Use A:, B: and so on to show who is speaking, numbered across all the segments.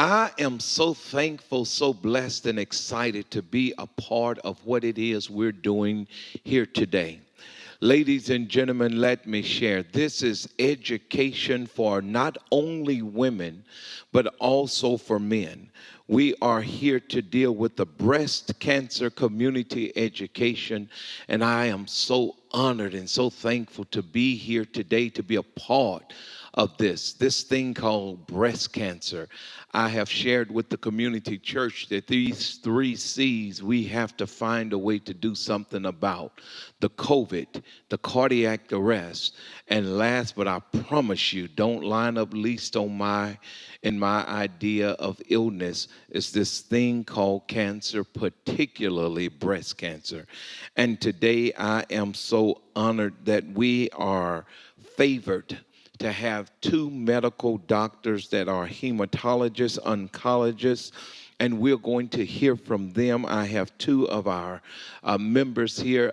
A: I am so thankful, so blessed, and excited to be a part of what it is we're doing here today. Ladies and gentlemen, let me share. This is education for not only women, but also for men. We are here to deal with the breast cancer community education, and I am so honored and so thankful to be here today to be a part of this thing called breast cancer. I have shared with the community church that these three C's we have to find a way to do something about: the COVID, the cardiac arrest, and last, but I promise you, don't line up least on my idea of illness, is this thing called cancer, particularly breast cancer. And today I am so honored that we are favored to have two medical doctors that are hematologists, oncologists, and we're going to hear from them. I have two of our members here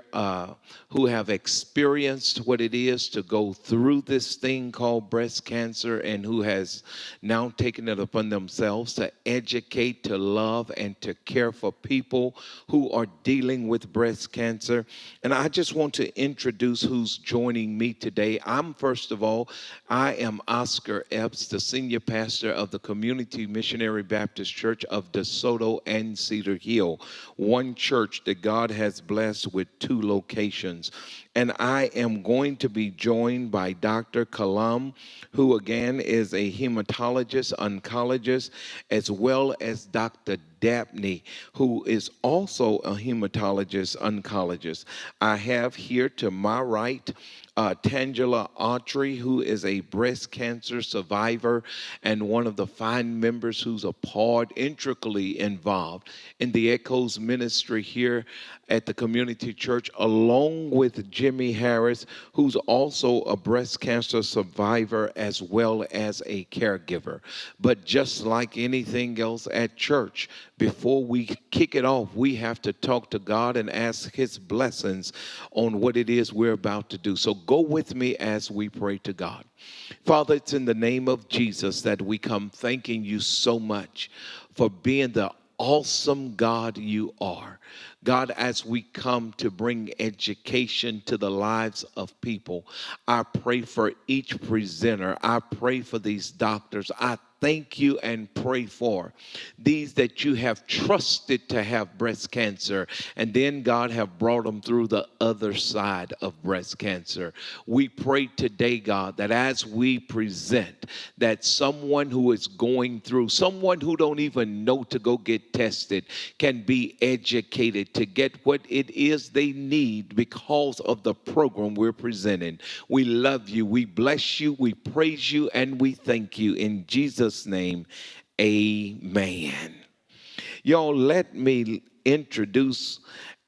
A: who have experienced what it is to go through this thing called breast cancer and who has now taken it upon themselves to educate, to love, and to care for people who are dealing with breast cancer. And I just want to introduce who's joining me today. First of all, I am Oscar Epps, the senior pastor of the Community Missionary Baptist Church of DeSoto and Cedar Hill, one church that God has blessed with two locations. And I am going to be joined by Dr. Kalam, who again is a hematologist, oncologist, as well as Dr. Dabney, who is also a hematologist, oncologist. I have here to my right Tangela Autry, who is a breast cancer survivor and one of the fine members who's a part, intricately involved in the Echoes ministry here at the community church, along with Jimmy Harris, who's also a breast cancer survivor as well as a caregiver. But just like anything else at church, before we kick it off, we have to talk to God and ask His blessings on what it is we're about to do. So go with me as we pray to God. Father, it's in the name of Jesus that we come thanking you so much for being the awesome God you are. God, as we come to bring education to the lives of people, I pray for each presenter. I pray for these doctors. I thank you and pray for these that you have trusted to have breast cancer, and then God have brought them through the other side of breast cancer. We pray today, God, that as we present, that someone who is going through, someone who don't even know to go get tested, can be educated to get what it is they need because of the program we're presenting. We love you, we bless you, we praise you, and we thank you. In Jesus' name, amen. Y'all, let me introduce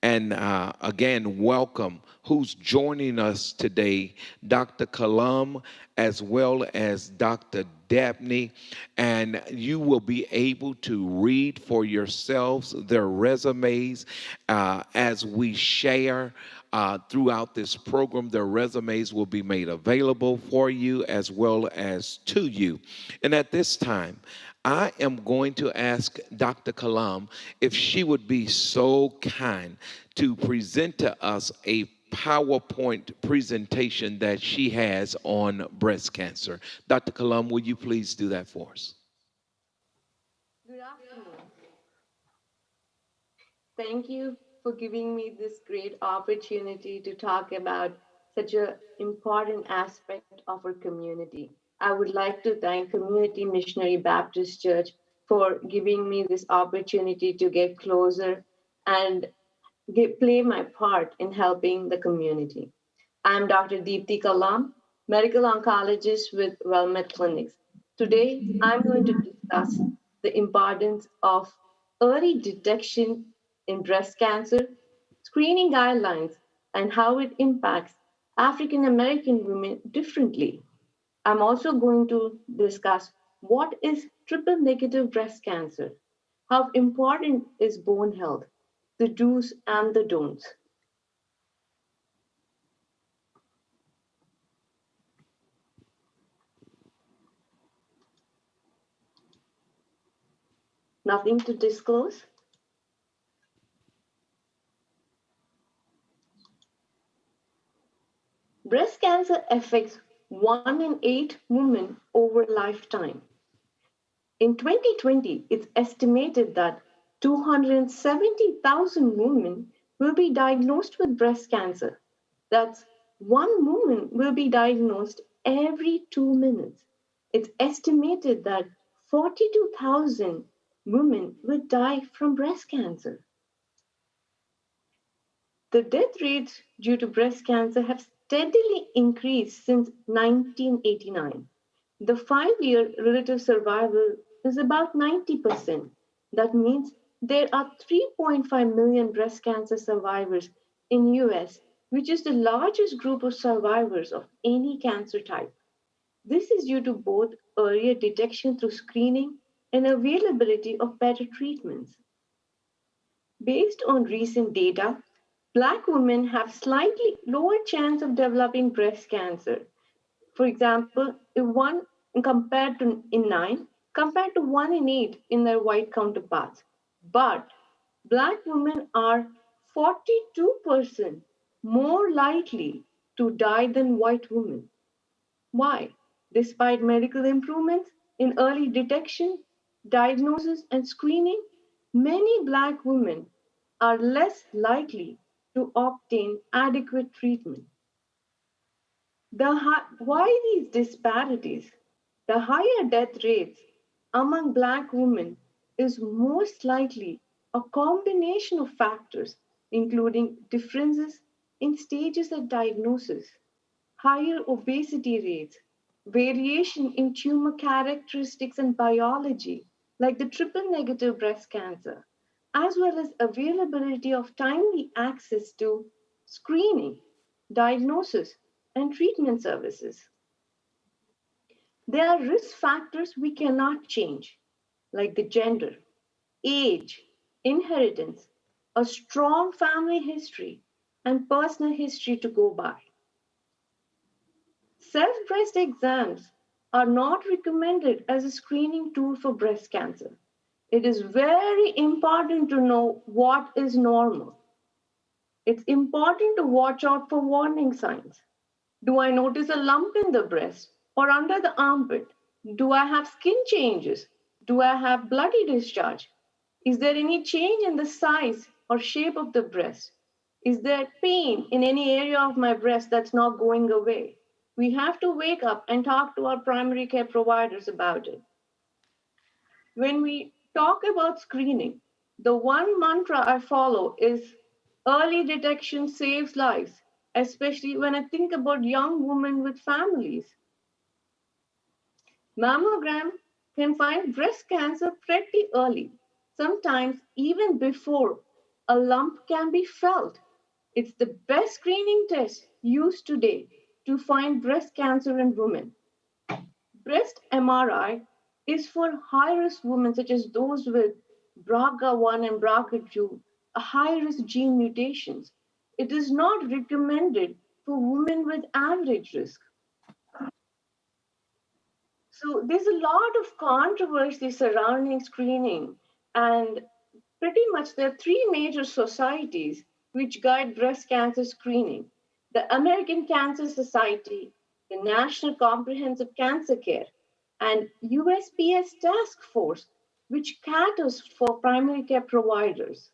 A: and again welcome who's joining us today, Dr. Kalam as well as Dr. Dabney, and you will be able to read for yourselves their resumes as we share throughout this program. Their resumes will be made available for you as well as to you. And at this time, I am going to ask Dr. Kalam if she would be so kind to present to us a PowerPoint presentation that she has on breast cancer. Dr. Kalam, will you please do that for us?
B: Good afternoon. Thank you for giving me this great opportunity to talk about such an important aspect of our community. I would like to thank Community Missionary Baptist Church for giving me this opportunity to get closer and play my part in helping the community. I'm Dr. Deepthi Kalam, medical oncologist with WellMed Clinics. Today, I'm going to discuss the importance of early detection in breast cancer, screening guidelines, and how it impacts African American women differently. I'm also going to discuss what is triple negative breast cancer, how important is bone health, the do's and the don'ts. Nothing to disclose? Breast cancer affects 1 in 8 women over lifetime. In 2020, it's estimated that 270,000 women will be diagnosed with breast cancer. That's one woman will be diagnosed every 2 minutes. It's estimated that 42,000 women will die from breast cancer. The death rates due to breast cancer have steadily increased since 1989. The 5-year relative survival is about 90%. That means there are 3.5 million breast cancer survivors in US, which is the largest group of survivors of any cancer type. This is due to both earlier detection through screening and availability of better treatments. Based on recent data, Black women have slightly lower chance of developing breast cancer. For example, if one compared to in 9 compared to 1 in 8 in their white counterparts. But Black women are 42% more likely to die than white women. Why? Despite medical improvements in early detection, diagnosis, and screening, many Black women are less likely to obtain adequate treatment. Why these disparities? The higher death rates among Black women is most likely a combination of factors, including differences in stages of diagnosis, higher obesity rates, variation in tumor characteristics and biology, like the triple negative breast cancer, as well as availability of timely access to screening, diagnosis, and treatment services. There are risk factors we cannot change, like the gender, age, inheritance, a strong family history, and personal history to go by. Self-breast exams are not recommended as a screening tool for breast cancer. It is very important to know what is normal. It's important to watch out for warning signs. Do I notice a lump in the breast or under the armpit? Do I have skin changes? Do I have bloody discharge? Is there any change in the size or shape of the breast? Is there pain in any area of my breast that's not going away? We have to wake up and talk to our primary care providers about it. When we talk about screening, the one mantra I follow is early detection saves lives, especially when I think about young women with families. Mammogram can find breast cancer pretty early, sometimes even before a lump can be felt. It's the best screening test used today to find breast cancer in women. Breast MRI is for high-risk women, such as those with BRCA1 and BRCA2, high-risk gene mutations. It is not recommended for women with average risk. So there's a lot of controversy surrounding screening, and pretty much there are three major societies which guide breast cancer screening: the American Cancer Society, the National Comprehensive Cancer Care, and USPS Task Force, which caters for primary care providers.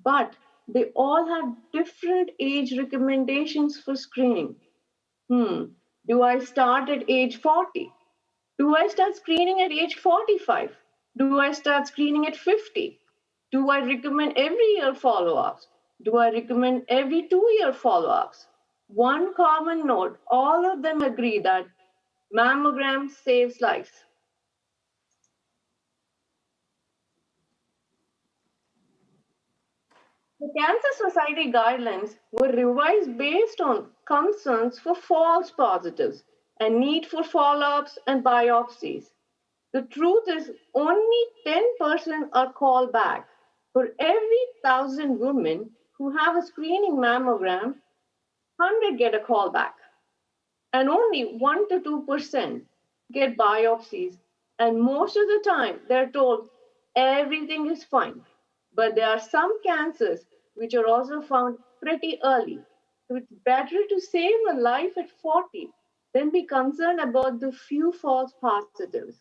B: But they all have different age recommendations for screening. Do I start at age 40? Do I start screening at age 45? Do I start screening at 50? Do I recommend every year follow ups? Do I recommend every 2 year follow ups? One common note: all of them agree that mammogram saves lives. The Cancer Society guidelines were revised based on concerns for false positives and need for follow ups and biopsies. The truth is, only 10% are called back. For every 1,000 women who have a screening mammogram, 100 get a call back. And only 1 to 2% get biopsies. And most of the time, they're told everything is fine. But there are some cancers which are also found pretty early. So it's better to save a life at 40 than be concerned about the few false positives.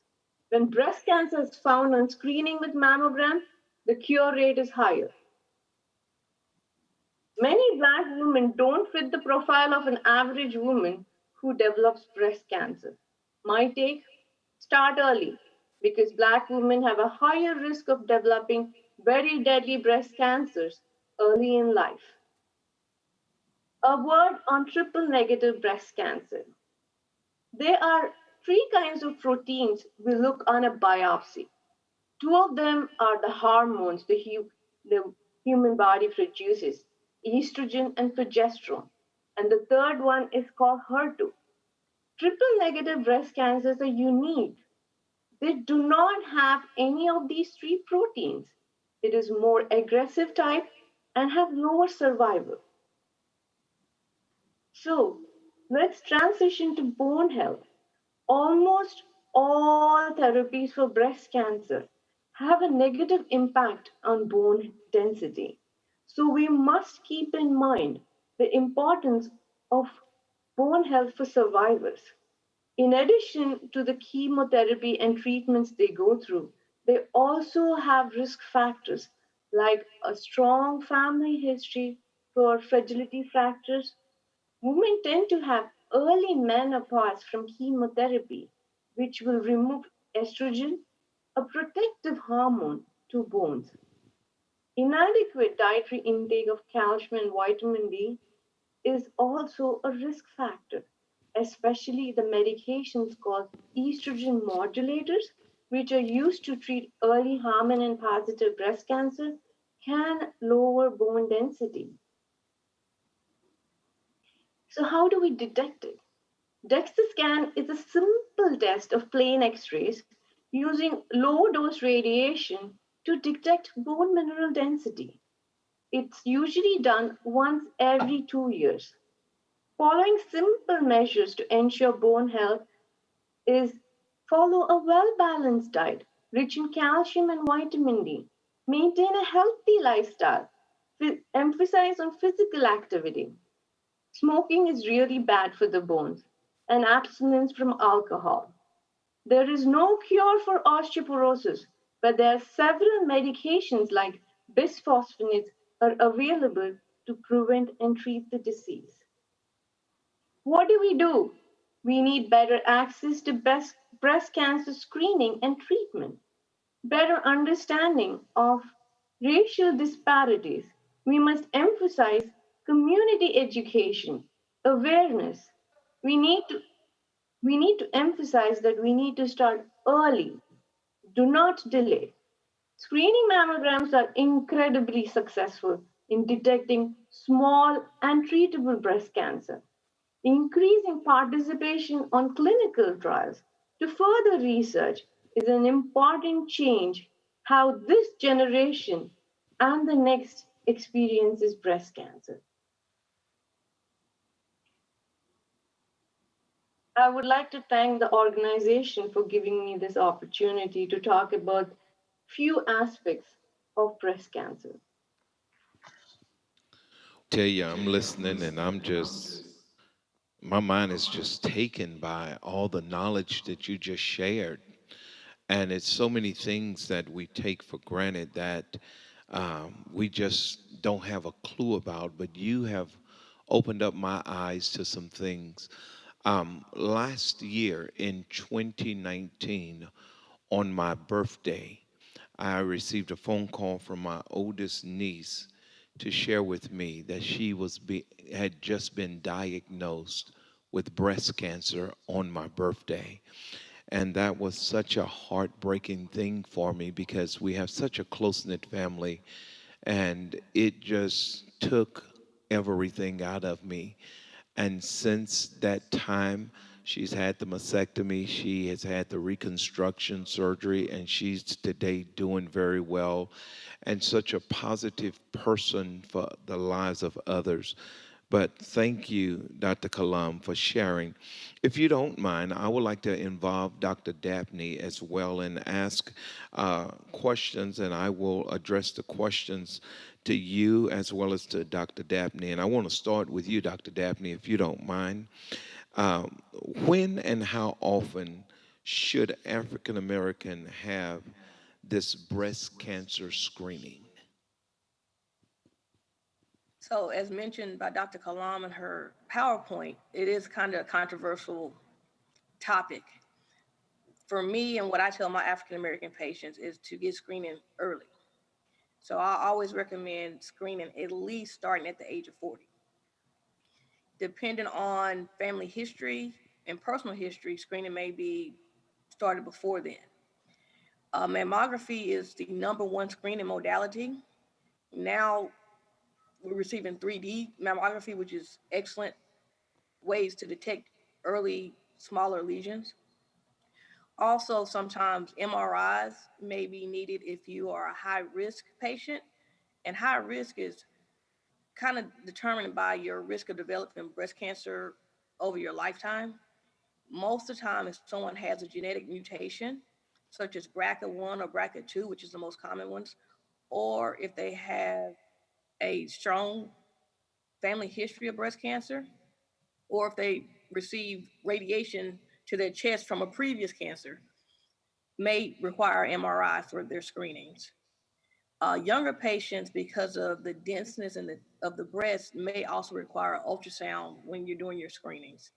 B: When breast cancer is found on screening with mammogram, the cure rate is higher. Many Black women don't fit the profile of an average woman who develops breast cancer. My take, start early because Black women have a higher risk of developing very deadly breast cancers early in life. A word on triple negative breast cancer. There are three kinds of proteins we look on a biopsy. Two of them are the hormones the human body produces, estrogen and progesterone. And the third one is called HER2. Triple negative breast cancers are unique. They do not have any of these three proteins. It is more aggressive type and have lower survival. So let's transition to bone health. Almost all therapies for breast cancer have a negative impact on bone density. So we must keep in mind the importance of bone health for survivors. In addition to the chemotherapy and treatments they go through, they also have risk factors like a strong family history for fragility fractures. Women tend to have early menopause from chemotherapy, which will remove estrogen, a protective hormone to bones. Inadequate dietary intake of calcium and vitamin D is also a risk factor, especially the medications called estrogen modulators, which are used to treat early hormone and positive breast cancer, can lower bone density. So, how do we detect it? DEXA scan is a simple test of plain x rays using low dose radiation to detect bone mineral density. It's usually done once every 2 years. Following simple measures to ensure bone health is follow a well balanced diet rich in calcium and vitamin D, maintain a healthy lifestyle, emphasize on physical activity. Smoking is really bad for the bones, and abstinence from alcohol. There is no cure for osteoporosis, but there are several medications like bisphosphonates are available to prevent and treat the disease. What do we do? We need better access to breast cancer screening and treatment, better understanding of racial disparities. We must emphasize community education, awareness. We need to we need to emphasize that we need to start early. Do not delay. Screening mammograms are incredibly successful in detecting small and treatable breast cancer. Increasing participation on clinical trials to further research is an important change how this generation and the next experiences breast cancer. I would like to thank the organization for giving me this opportunity to talk about few aspects of breast cancer.
A: Tell you, I'm listening and my mind is just taken by all the knowledge that you just shared. And it's so many things that we take for granted that we just don't have a clue about, but you have opened up my eyes to some things. Last year in 2019, on my birthday, I received a phone call from my oldest niece to share with me that had just been diagnosed with breast cancer on my birthday. And that was such a heartbreaking thing for me because we have such a close knit family, and it just took everything out of me. And since that time, she's had the mastectomy, she has had the reconstruction surgery, and she's today doing very well and such a positive person for the lives of others. But thank you, Dr. Kalam, for sharing. If you don't mind, I would like to involve Dr. Dabney as well and ask questions, and I will address the questions to you as well as to Dr. Dabney. And I want to start with you, Dr. Dabney, if you don't mind. Um, when and how often should African American have this breast cancer screening?
C: So, as mentioned by Dr. Kalam in her PowerPoint, it is kind of a controversial topic. For me, and what I tell my African American patients is to get screening early. So, I always recommend screening at least starting at the age of 40. Depending on family history and personal history, screening may be started before then. Mammography is the #1 screening modality. Now, we're receiving 3D mammography, which is excellent ways to detect early smaller lesions. Also, sometimes MRIs may be needed if you are a high risk patient, and high risk is kind of determined by your risk of developing breast cancer over your lifetime. Most of the time, if someone has a genetic mutation, such as BRCA1 or BRCA2, which is the most common ones, or if they have a strong family history of breast cancer, or if they receive radiation to their chest from a previous cancer, may require MRI for their screenings. Younger patients, because of the denseness of the breast, may also require ultrasound when you're doing your screenings.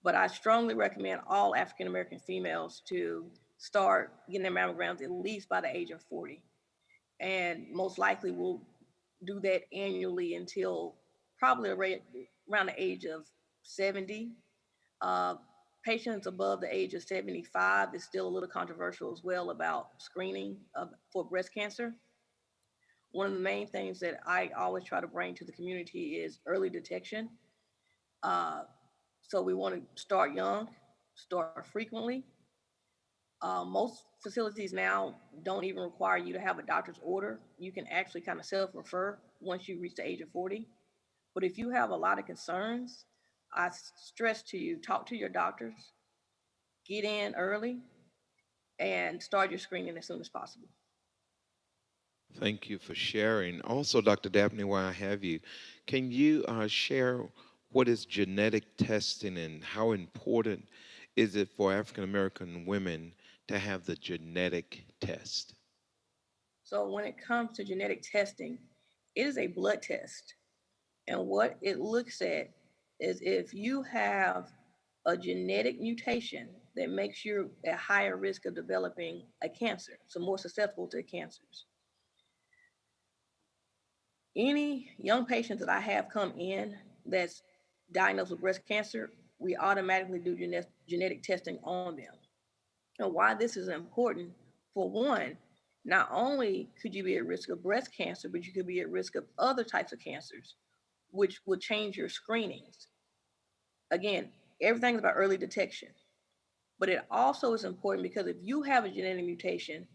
C: But I strongly recommend all African American females to start getting their mammograms at least by the age of 40. And most likely will do that annually until probably around the age of 70. Uh, Patients above the age of 75 is still a little controversial as well about screening for breast cancer. One of the main things that I always try to bring to the community is early detection. Uh, so we want to start young, start frequently. Most facilities now don't even require you to have a doctor's order. You can actually kind of self-refer once you reach the age of 40. But if you have a lot of concerns, I stress to you, talk to your doctors, get in early, and start your screening as soon as possible.
A: Thank you for sharing. Also, Dr. Dabney, while I have you, can you share what is genetic testing and how important is it for African American women to have the genetic test?
C: So when it comes to genetic testing, it is a blood test. And what it looks at is if you have a genetic mutation that makes you at higher risk of developing a cancer, so more susceptible to cancers. Any young patient that I have come in that's diagnosed with breast cancer, we automatically do genetic testing on them. And why this is important, for one, not only could you be at risk of breast cancer, but you could be at risk of other types of cancers, which will change your screenings. Again, everything's about early detection, but it also is important because if you have a genetic mutation,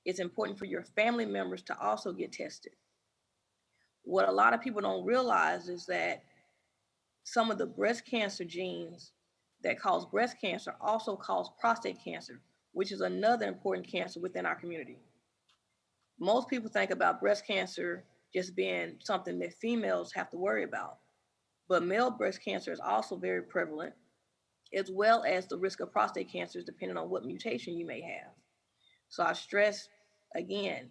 C: it's important for your family members to also get tested. What a lot of people don't realize is that some of the breast cancer genes that cause breast cancer also cause prostate cancer, which is another important cancer within our community. Most people think about breast cancer just being something that females have to worry about, but male breast cancer is also very prevalent, as well as the risk of prostate cancers depending on what mutation you may have. So I stress again,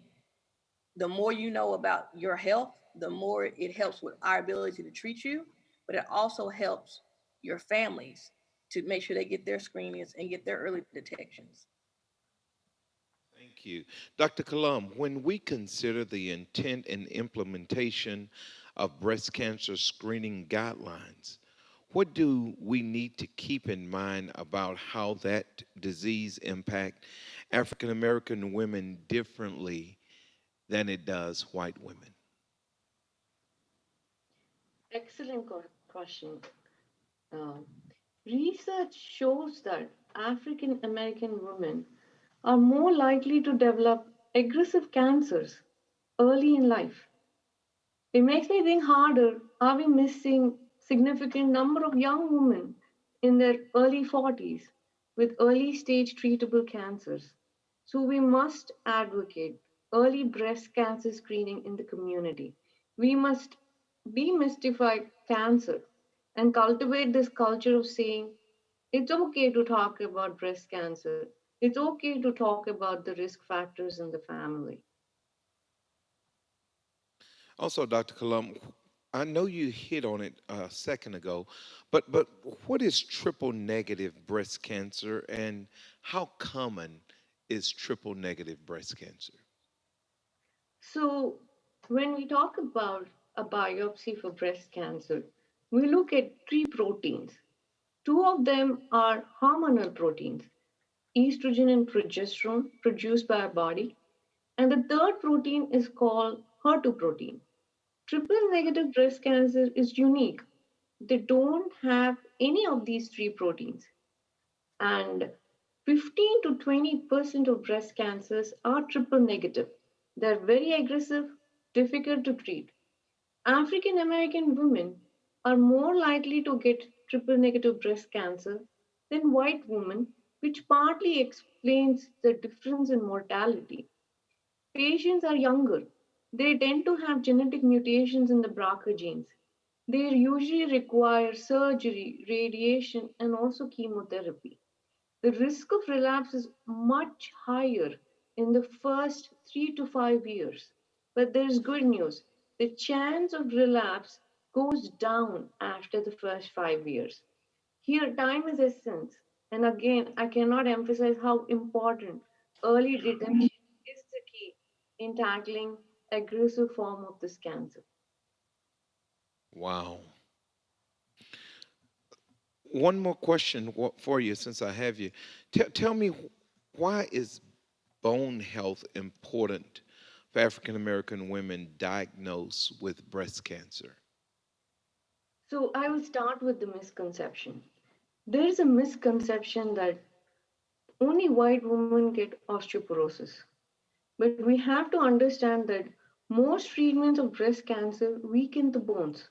C: the more you know about your health, the more it helps with our ability to treat you, but it also helps your families to make sure they get their screenings and get their early detections.
A: Thank you. Dr. Kalam, when we consider the intent and implementation of breast cancer screening guidelines, what do we need to keep in mind about how that disease impact African American women differently than it does white women?
B: Excellent question. Um, Research shows that African American women are more likely to develop aggressive cancers early in life. It makes me think harder are we missing significant number of young women in their early 40s with early stage treatable cancers? So we must advocate early breast cancer screening in the community. We must demystify cancer and cultivate this culture of saying it's okay to talk about breast cancer. It's okay to talk about the risk factors in the family.
A: Also, Dr. Colum, I know you hit on it a second ago, but what is triple negative breast cancer and how common is triple negative breast cancer?
B: So, when we talk about a biopsy for breast cancer, we look at three proteins. Two of them are hormonal proteins, estrogen and progesterone produced by our body. And the third protein is called HER2 protein. Triple negative breast cancer is unique. They don't have any of these three proteins. And 15 to 20% of breast cancers are triple negative. They're very aggressive, difficult to treat. African American women are more likely to get triple negative breast cancer than white women, which partly explains the difference in mortality. Patients are younger. They tend to have genetic mutations in the BRCA genes. They usually require surgery, radiation, and also chemotherapy. The risk of relapse is much higher in the first 3 to 5 years. But there's good news. The chance of relapse goes down after the first 5 years. Here, time is essence. And again, I cannot emphasize how important early detection is the key in tackling aggressive form of this cancer.
A: Wow. One more question for you since I have you. Tell me, why is bone health important for African American women diagnosed with breast cancer?
B: So I will start with the misconception. There is a misconception that only white women get osteoporosis. But we have to understand that most treatments of breast cancer weaken the bones.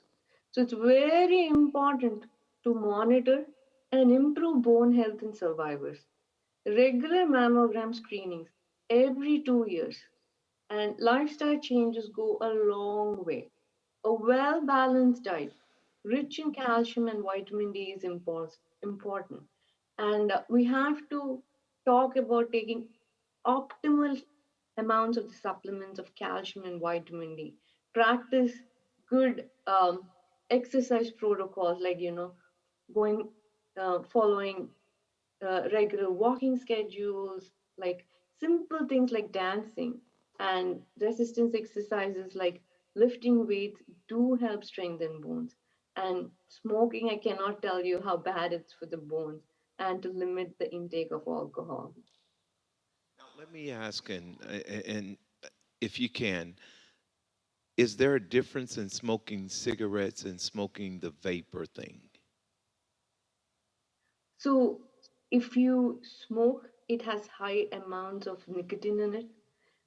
B: So it's very important to monitor and improve bone health in survivors. Regular mammogram screenings every 2 years and lifestyle changes go a long way. A well balanced diet, rich in calcium and vitamin D, is important. And we have to talk about taking optimal amounts of the supplements of calcium and vitamin D. Practice good exercise protocols like, going, following regular walking schedules, like simple things like dancing and resistance exercises like lifting weights do help strengthen bones. And smoking, I cannot tell you how bad it's for the bones, and to limit the intake of alcohol.
A: Now, let me ask, and if you can, is there a difference in smoking cigarettes and smoking the vapor thing?
B: So, if you smoke, it has high amounts of nicotine in it.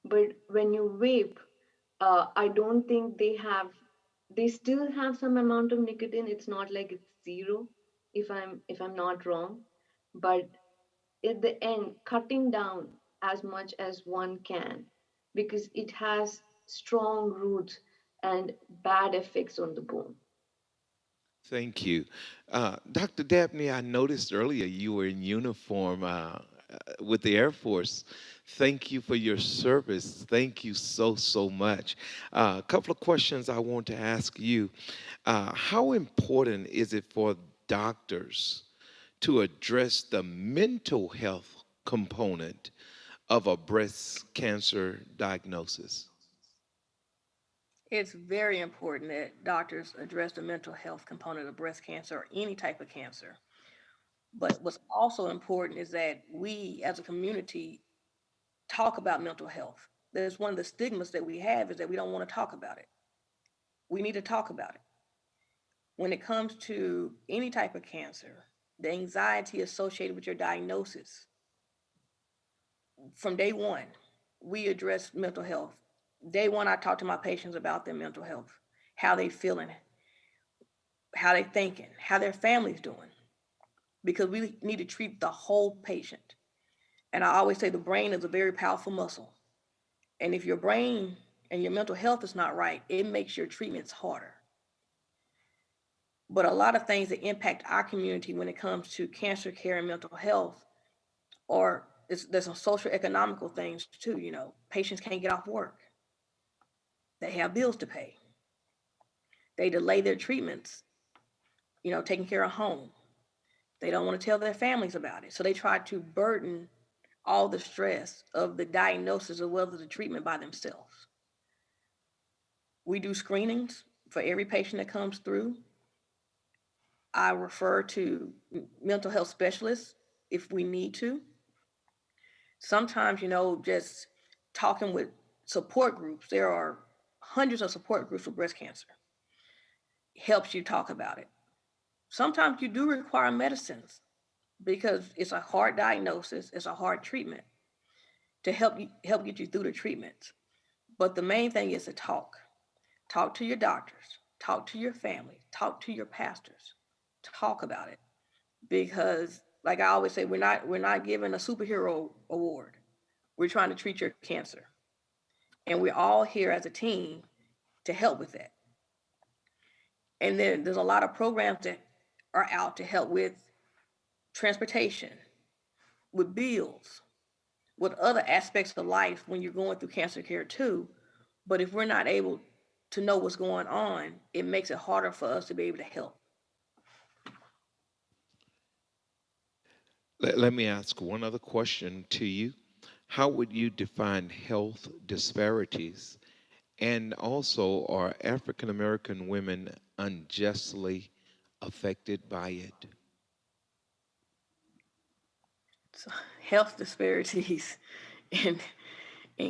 B: But when you vape, I don't think they still have some amount of nicotine. It's not like it's zero, if I'm not wrong. But at the end, cutting down as much as one can, because it has strong roots and bad effects on the bone.
A: Thank you. Dr. Dabney, I noticed earlier you were in uniform with the Air Force. Thank you for your service. Thank you so much. A couple of questions I want to ask you. How important is it for doctors to address the mental health component of a breast cancer diagnosis?
C: It's very important that doctors address the mental health component of breast cancer or any type of cancer. But what's also important is that we as a community talk about mental health. There's one of the stigmas that we have is that we don't want to talk about it. We need to talk about it. When it comes to any type of cancer, the anxiety associated with your diagnosis, from day one, we address mental health. Day one, I talk to my patients about their mental health, how they feeling, how they thinking, how their family's doing, because we need to treat the whole patient. And I always say the brain is a very powerful muscle. And if your brain and your mental health is not right, it makes your treatments harder. But a lot of things that impact our community when it comes to cancer care and mental health, or there's some social economical things too. Patients can't get off work. They have bills to pay. They delay their treatments, taking care of home. They don't want to tell their families about it. So they try to burden all the stress of the diagnosis as well as the treatment by themselves. We do screenings for every patient that comes through. I refer to mental health specialists if we need to. Sometimes, just talking with support groups, there are hundreds of support groups for breast cancer, helps you talk about it. Sometimes you do require medicines because it's a hard diagnosis, it's a hard treatment to help get you through the treatments. But the main thing is to talk. Talk to your doctors, talk to your family, talk to your pastors, talk about it. Because like I always say, we're not giving a superhero award. We're trying to treat your cancer. And we're all here as a team to help with that. And then there's a lot of programs that are out to help with transportation, with bills, with other aspects of life when you're going through cancer care too. But if we're not able to know what's going on, it makes it harder for us to be able to help.
A: Let me ask one other question to you. How would you define health disparities? And also, are African American women unjustly affected by it?
C: So health disparities in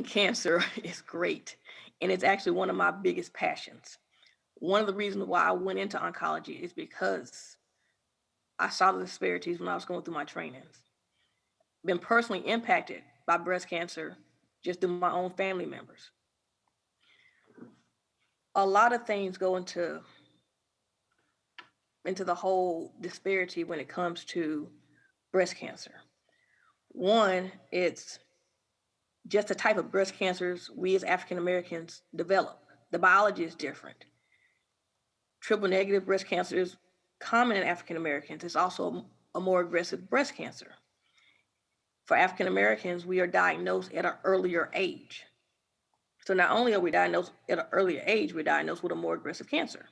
C: cancer is great. And it's actually one of my biggest passions. One of the reasons why I went into oncology is because I saw the disparities when I was going through my trainings. Been personally impacted by breast cancer just through my own family members. A lot of things go into the whole disparity when it comes to breast cancer. One, it's just the type of breast cancers we as African Americans develop. The biology is different. Triple negative breast cancer is common in African Americans. It's also a more aggressive breast cancer. For African Americans, we are diagnosed at an earlier age. So not only are we diagnosed at an earlier age, we're diagnosed with a more aggressive cancer.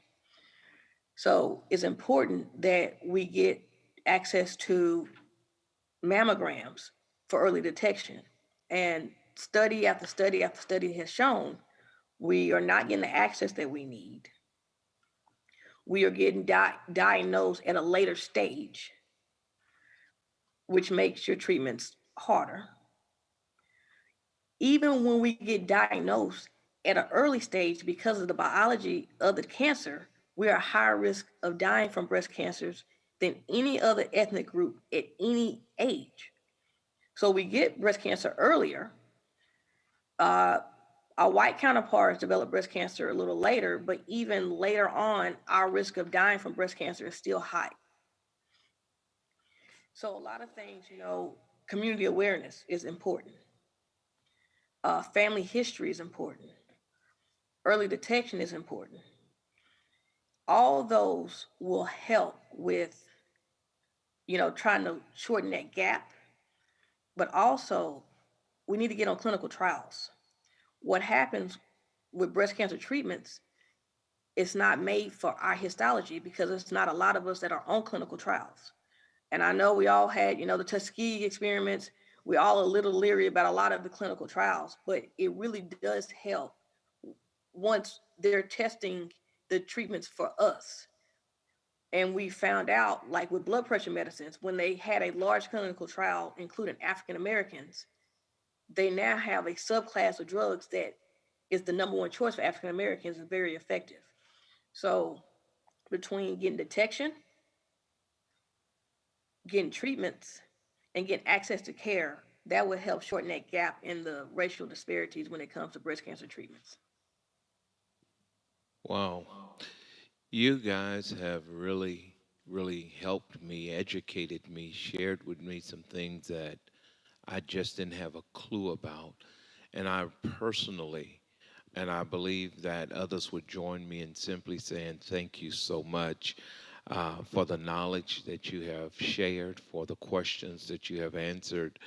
C: So it's important that we get access to mammograms for early detection. And study after study after study has shown we are not getting the access that we need. We are getting diagnosed at a later stage, which makes your treatments harder. Even when we get diagnosed at an early stage, because of the biology of the cancer, we are at higher risk of dying from breast cancers than any other ethnic group at any age. So we get breast cancer earlier. Our white counterparts develop breast cancer a little later, but even later on, our risk of dying from breast cancer is still high. So a lot of things, community awareness is important. Family history is important. Early detection is important. All those will help with, trying to shorten that gap. But also, we need to get on clinical trials. What happens with breast cancer treatments, it's not made for our histology because it's not a lot of us that are on clinical trials. And I know we all had, the Tuskegee experiments. We all a little leery about a lot of the clinical trials, but it really does help once they're testing the treatments for us. And we found out, like with blood pressure medicines, when they had a large clinical trial, including African Americans, they now have a subclass of drugs that is the number one choice for African Americans and very effective. So between getting detection, getting treatments, and getting access to care, that would help shorten that gap in the racial disparities when it comes to breast cancer treatments.
A: Wow. You guys have really helped me, educated me, shared with me some things that I just didn't have a clue about. And I personally, and I believe that others would join me in simply saying thank you so much for the knowledge that you have shared, for the questions that you have answered.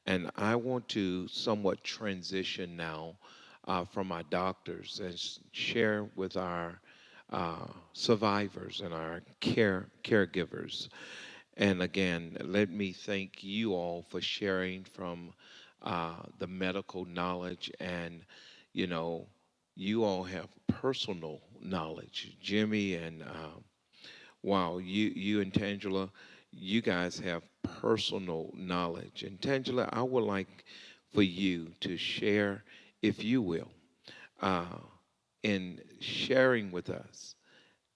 A: And I want to somewhat transition now from our doctors and share with our survivors and our caregivers. And again, let me thank you all for sharing from the medical knowledge. And, you know, you all have personal knowledge. Jimmy and, wow, you and Tangela, you guys have personal knowledge. And Tangela, I would like for you to share, if you will, uh, in sharing with us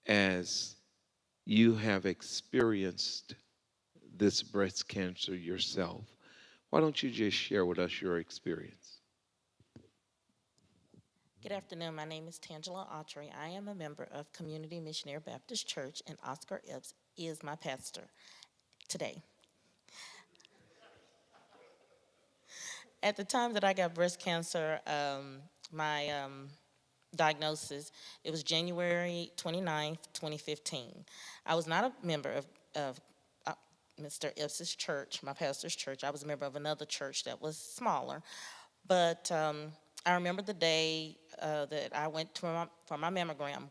A: as you have experienced this breast cancer yourself. Why don't you just share with us your experience?
D: Good afternoon. My name is Tangela Autry. I am a member of Community Missionary Baptist Church, and Oscar Epps is my pastor today. At the time that I got breast cancer, my diagnosis, it was January 29th, 2015. I was not a member of Mr. Epps' church, my pastor's church. I was a member of another church that was smaller. But I remember the day that I went for my mammogram.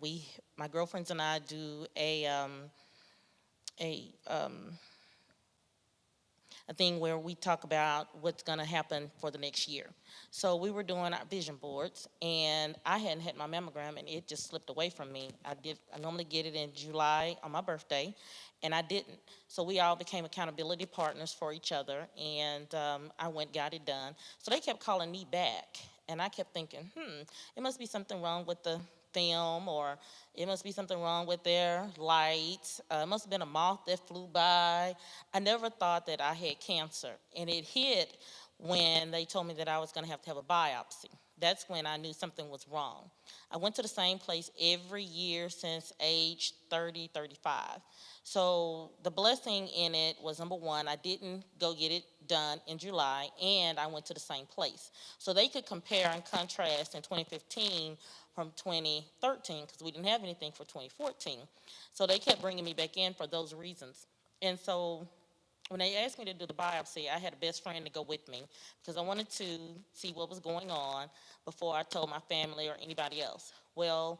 D: My girlfriends and I do a a thing where we talk about what's going to happen for the next year. So we were doing our vision boards, and I hadn't had my mammogram, and it just slipped away from me. I normally get it in July on my birthday, and I didn't. So we all became accountability partners for each other, and I went got it done. So they kept calling me back, and I kept thinking, it must be something wrong with the film, or it must be something wrong with their lights. It must have been a moth that flew by. I never thought that I had cancer, and it hit when they told me that I was going to have a biopsy. That's when I knew something was wrong. I went to the same place every year since age 30, 35. So the blessing in it was, number one, I didn't go get it done in July, and I went to the same place. So they could compare and contrast in 2015 from 2013, because we didn't have anything for 2014. So they kept bringing me back in for those reasons. And so when they asked me to do the biopsy, I had a best friend to go with me because I wanted to see what was going on before I told my family or anybody else. Well,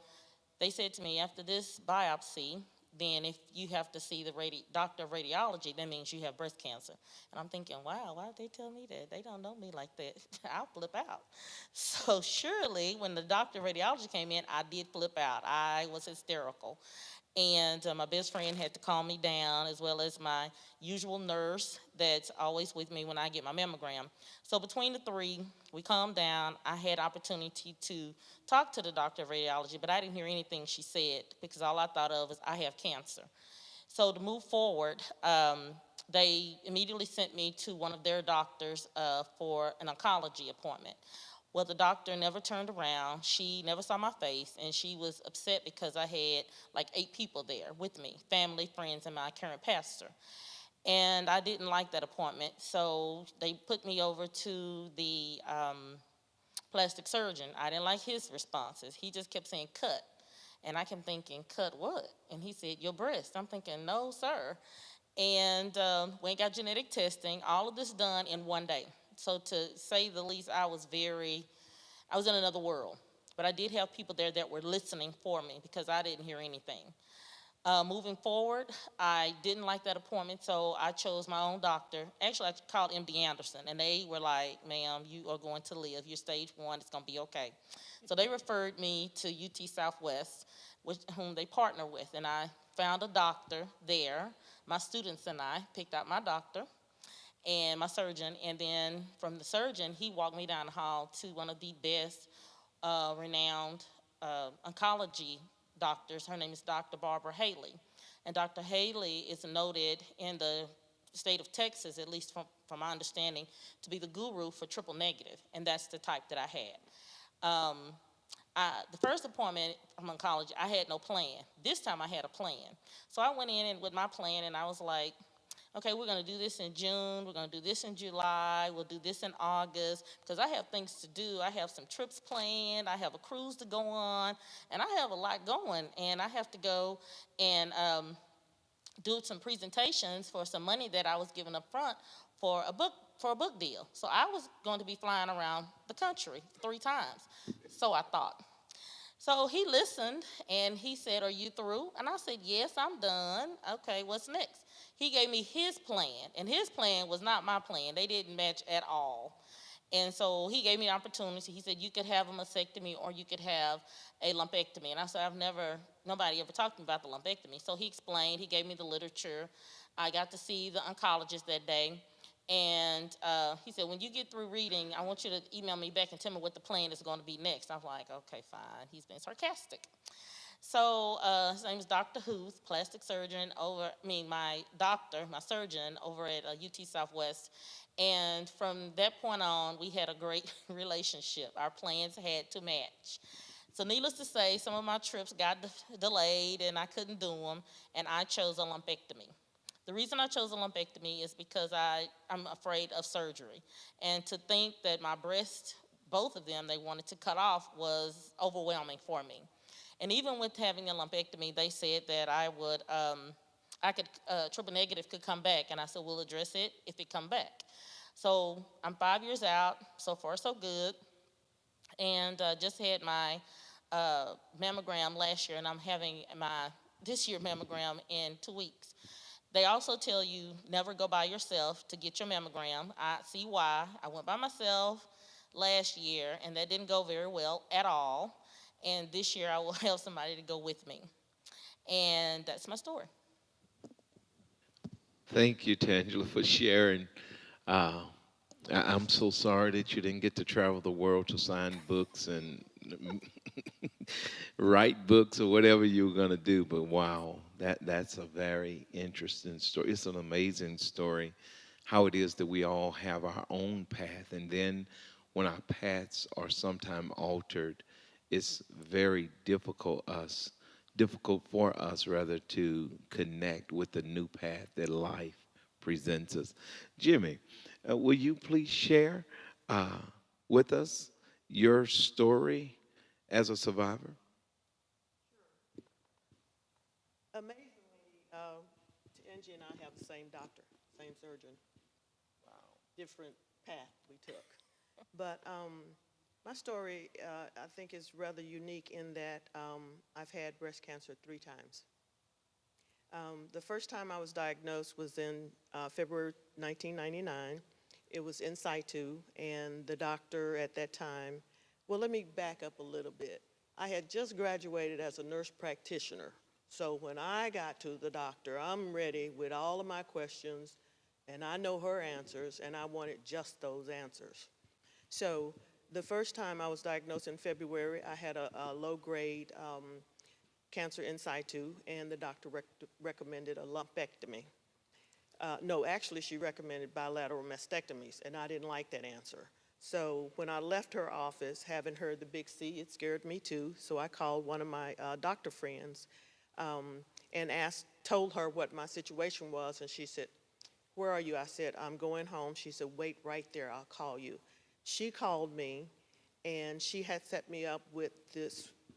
D: they said to me, after this biopsy, then if you have to see the doctor of radiology, that means you have breast cancer. And I'm thinking, wow, why did they tell me that? They don't know me like that. I'll flip out. So surely when the doctor of radiology came in, I did flip out. I was hysterical. And my best friend had to calm me down, as well as my usual nurse that's always with me when I get my mammogram. So between the three, we calmed down. I had opportunity to talk to the doctor of radiology, but I didn't hear anything she said because all I thought of is I have cancer. So to move forward, they immediately sent me to one of their doctors for an oncology appointment. Well, the doctor never turned around. She never saw my face, and she was upset because I had like 8 people there with me, family, friends, and my current pastor. And I didn't like that appointment, so they put me over to the plastic surgeon. I didn't like his responses. He just kept saying, cut. And I kept thinking, cut what? And he said, your breast. I'm thinking, no, sir. And went and got genetic testing, all of this done in one day. So to say the least, I was in another world. But I did have people there that were listening for me because I didn't hear anything. Moving forward, I didn't like that appointment, so I chose my own doctor. Actually, I called MD Anderson, and they were like, ma'am, you are going to live. You're stage 1, it's going to be okay. So they referred me to UT Southwest, whom they partner with, and I found a doctor there. My students and I picked out my doctor and my surgeon, and then from the surgeon, he walked me down the hall to one of the best renowned oncology doctors. Her name is Dr. Barbara Haley. And Dr. Haley is noted in the state of Texas, at least from my understanding, to be the guru for triple negative, and that's the type that I had. The first appointment from oncology, I had no plan. This time I had a plan. So I went in and with my plan and I was like, okay, we're going to do this in June. We're going to do this in July. We'll do this in August because I have things to do. I have some trips planned. I have a cruise to go on, and I have a lot going. And I have to go and do some presentations for some money that I was given up front for a book deal. So I was going to be flying around the country 3 times. So I thought. So he listened and he said, "Are you through?" And I said, "Yes, I'm done." "Okay, what's next?" He gave me his plan, and his plan was not my plan. They didn't match at all. And so he gave me an opportunity. He said, "You could have a mastectomy or you could have a lumpectomy." And I said, nobody ever talked to me about the lumpectomy. So he explained, he gave me the literature. I got to see the oncologist that day. And he said, "When you get through reading, I want you to email me back and tell me what the plan is going to be next." I was like, "Okay, fine." He's been sarcastic. So his name is Dr. Huth, plastic surgeon my doctor, my surgeon over at UT Southwest. And from that point on, we had a great relationship. Our plans had to match. So needless to say, some of my trips got delayed and I couldn't do them, and I chose a lumpectomy. The reason I chose a lumpectomy is because I'm afraid of surgery. And to think that my breast, both of them, they wanted to cut off was overwhelming for me. And even with having a lumpectomy, they said that triple negative could come back. And I said, "We'll address it if it come back." So I'm 5 years out, so far so good. And just had my mammogram last year, and I'm having my this year mammogram in 2 weeks. They also tell you never go by yourself to get your mammogram. I see why. I went by myself last year, and that didn't go very well at all. And this year I will have somebody to go with me. And that's my story.
A: Thank you, Tangela, for sharing. Uh, I'm so sorry that you didn't get to travel the world to sign books and write books or whatever you were going to do. But wow, that's a very interesting story. It's an amazing story, how it is that we all have our own path. And then when our paths are sometimes altered, it's very difficult for us rather to connect with the new path that life presents us. Jimmy, will you please share uh, with us your story as a survivor?
E: Amazingly, Angie and I have the same doctor, same surgeon. Different path we took. But my story, I think, is rather unique in that I've had breast cancer 3 times. The first time I was diagnosed was in February 1999. It was in situ, and the doctor at that time, well, let me back up a little bit. I had just graduated as a nurse practitioner. So when I got to the doctor, I'm ready with all of my questions, and I know her answers, and I wanted just those answers. So the first time I was diagnosed in February, I had a low-grade cancer in situ, and the doctor recommended a lumpectomy. No, actually, she recommended bilateral mastectomies, and I didn't like that answer. So when I left her office, having heard the big C, it scared me too. So I called one of my doctor friends and told her what my situation was, and she said, "Where are you?" I said, "I'm going home." She said, "Wait right there, I'll call you." She called me, and she had set me up with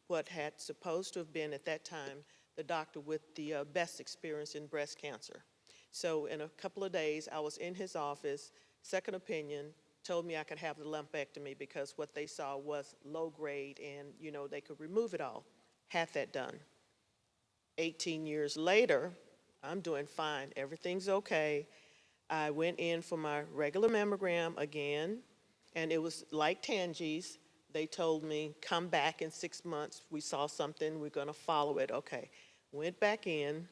E: what had supposed to have been at that time the doctor with the best experience in breast cancer. So in a couple of days, I was in his office, second opinion, told me I could have the lumpectomy because what they saw was low grade and, they could remove it all. Had that done. 18 years later, I'm doing fine. Everything's okay. I went in for my regular mammogram again, and it was like Tangie's. They told me, come back in 6 months. We saw something. We're going to follow it. Okay. Went back in.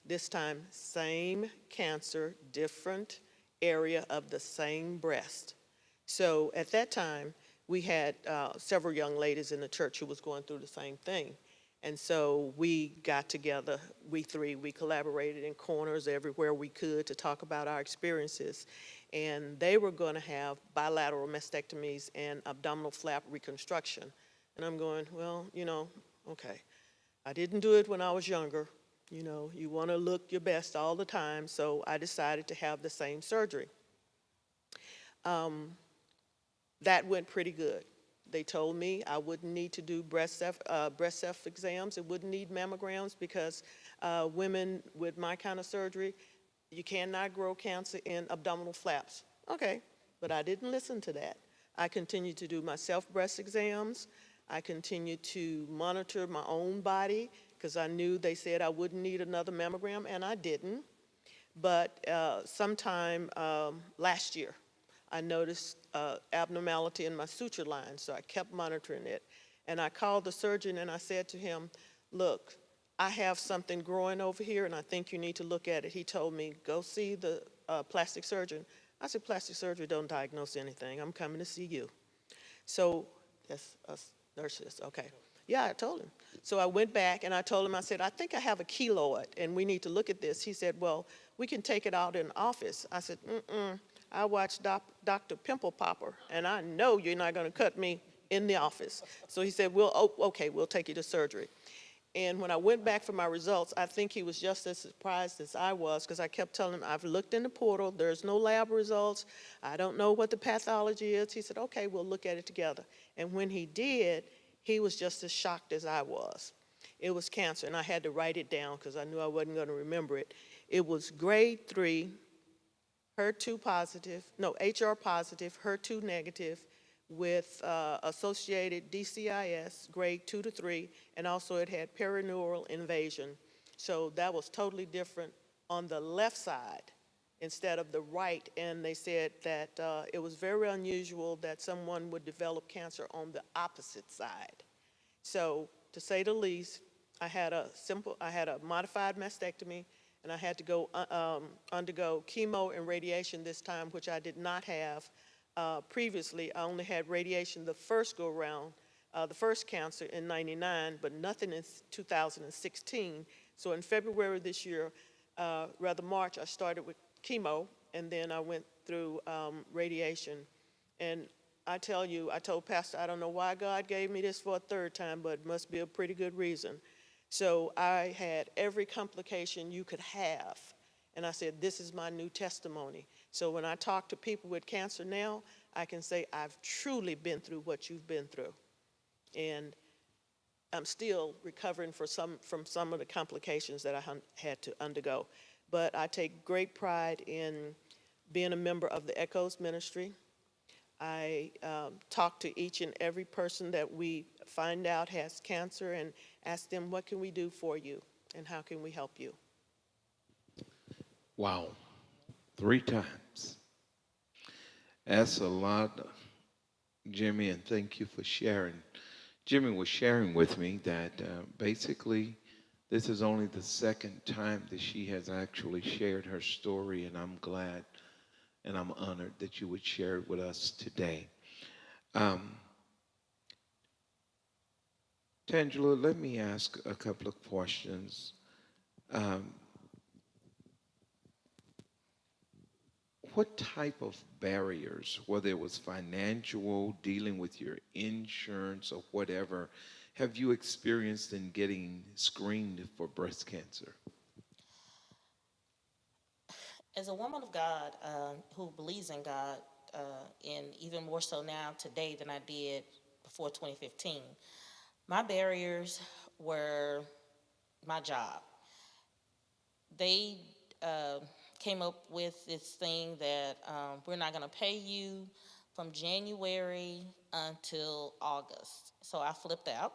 E: This time, same cancer, different area of the same breast. So at that time, we had several young ladies in the church who was going through the same thing. And so we got together, we collaborated in corners everywhere we could to talk about our experiences. And they were going to have bilateral mastectomies and abdominal flap reconstruction. And I'm going, well, okay. I didn't do it when I was younger. You want to look your best all the time, so I decided to have the same surgery. That went pretty good. They told me I wouldn't need to do breast self exams. It wouldn't need mammograms because women with my kind of surgery, you cannot grow cancer in abdominal flaps. Okay, but I didn't listen to that. I continued to do my self-breast exams. I continued to monitor my own body because I knew they said I wouldn't need another mammogram, and I didn't. But sometime last year, I noticed abnormality in my suture line, so I kept monitoring it. And I called the surgeon and I said to him, look, I have something growing over here and I think you need to look at it. He told me, go see the plastic surgeon. I said, plastic surgery don't diagnose anything. I'm coming to see you. So, that's us nurses, okay. Yeah, I told him. So I went back and I told him, I said, I think I have a keloid and we need to look at this. He said, well, we can take it out in office. I said, I watched Dr. Pimple Popper and I know you're not gonna cut me in the office. So he said, well, okay, we'll take you to surgery. And when I went back for my results, I think he was just as surprised as I was because I kept telling him, I've looked in the portal, there's no lab results, I don't know what the pathology is. He said, okay, we'll look at it together. And when he did, he was just as shocked as I was. It was cancer, and I had to write it down because I knew I wasn't going to remember it. It was grade 3, HR positive, HER2 negative, with associated DCIS, grade 2 to 3, and also it had perineural invasion. So that was totally different on the left side instead of the right, and they said that it was very unusual that someone would develop cancer on the opposite side. So to say the least, I had a modified mastectomy, and I had to go undergo chemo and radiation this time, which I did not have previously. I only had radiation the first go around, the first cancer in '99, but nothing in 2016. So in February this year, March, I started with chemo, and then I went through radiation. And I tell you, I told Pastor, I don't know why God gave me this for a third time, but it must be a pretty good reason. So I had every complication you could have. And I said, this is my new testimony. So when I talk to people with cancer now, I can say I've truly been through what you've been through. And I'm still recovering from some of the complications that I had to undergo. But I take great pride in being a member of the Echoes Ministry. I talk to each and every person that we find out has cancer and ask them, what can we do for you and how can we help you?
A: Wow, 3 times. That's a lot, Jimmy, and thank you for sharing. Jimmy was sharing with me that basically this is only the 2nd time that she has actually shared her story, and I'm glad and I'm honored that you would share it with us today. Tangela, let me ask a couple of questions. What type of barriers, whether it was financial, dealing with your insurance or whatever, have you experienced in getting screened for breast cancer?
D: As a woman of God who believes in God, and even more so now today than I did before 2015, my barriers were my job. They came up with this thing that we're not going to pay you from January until August. So I flipped out,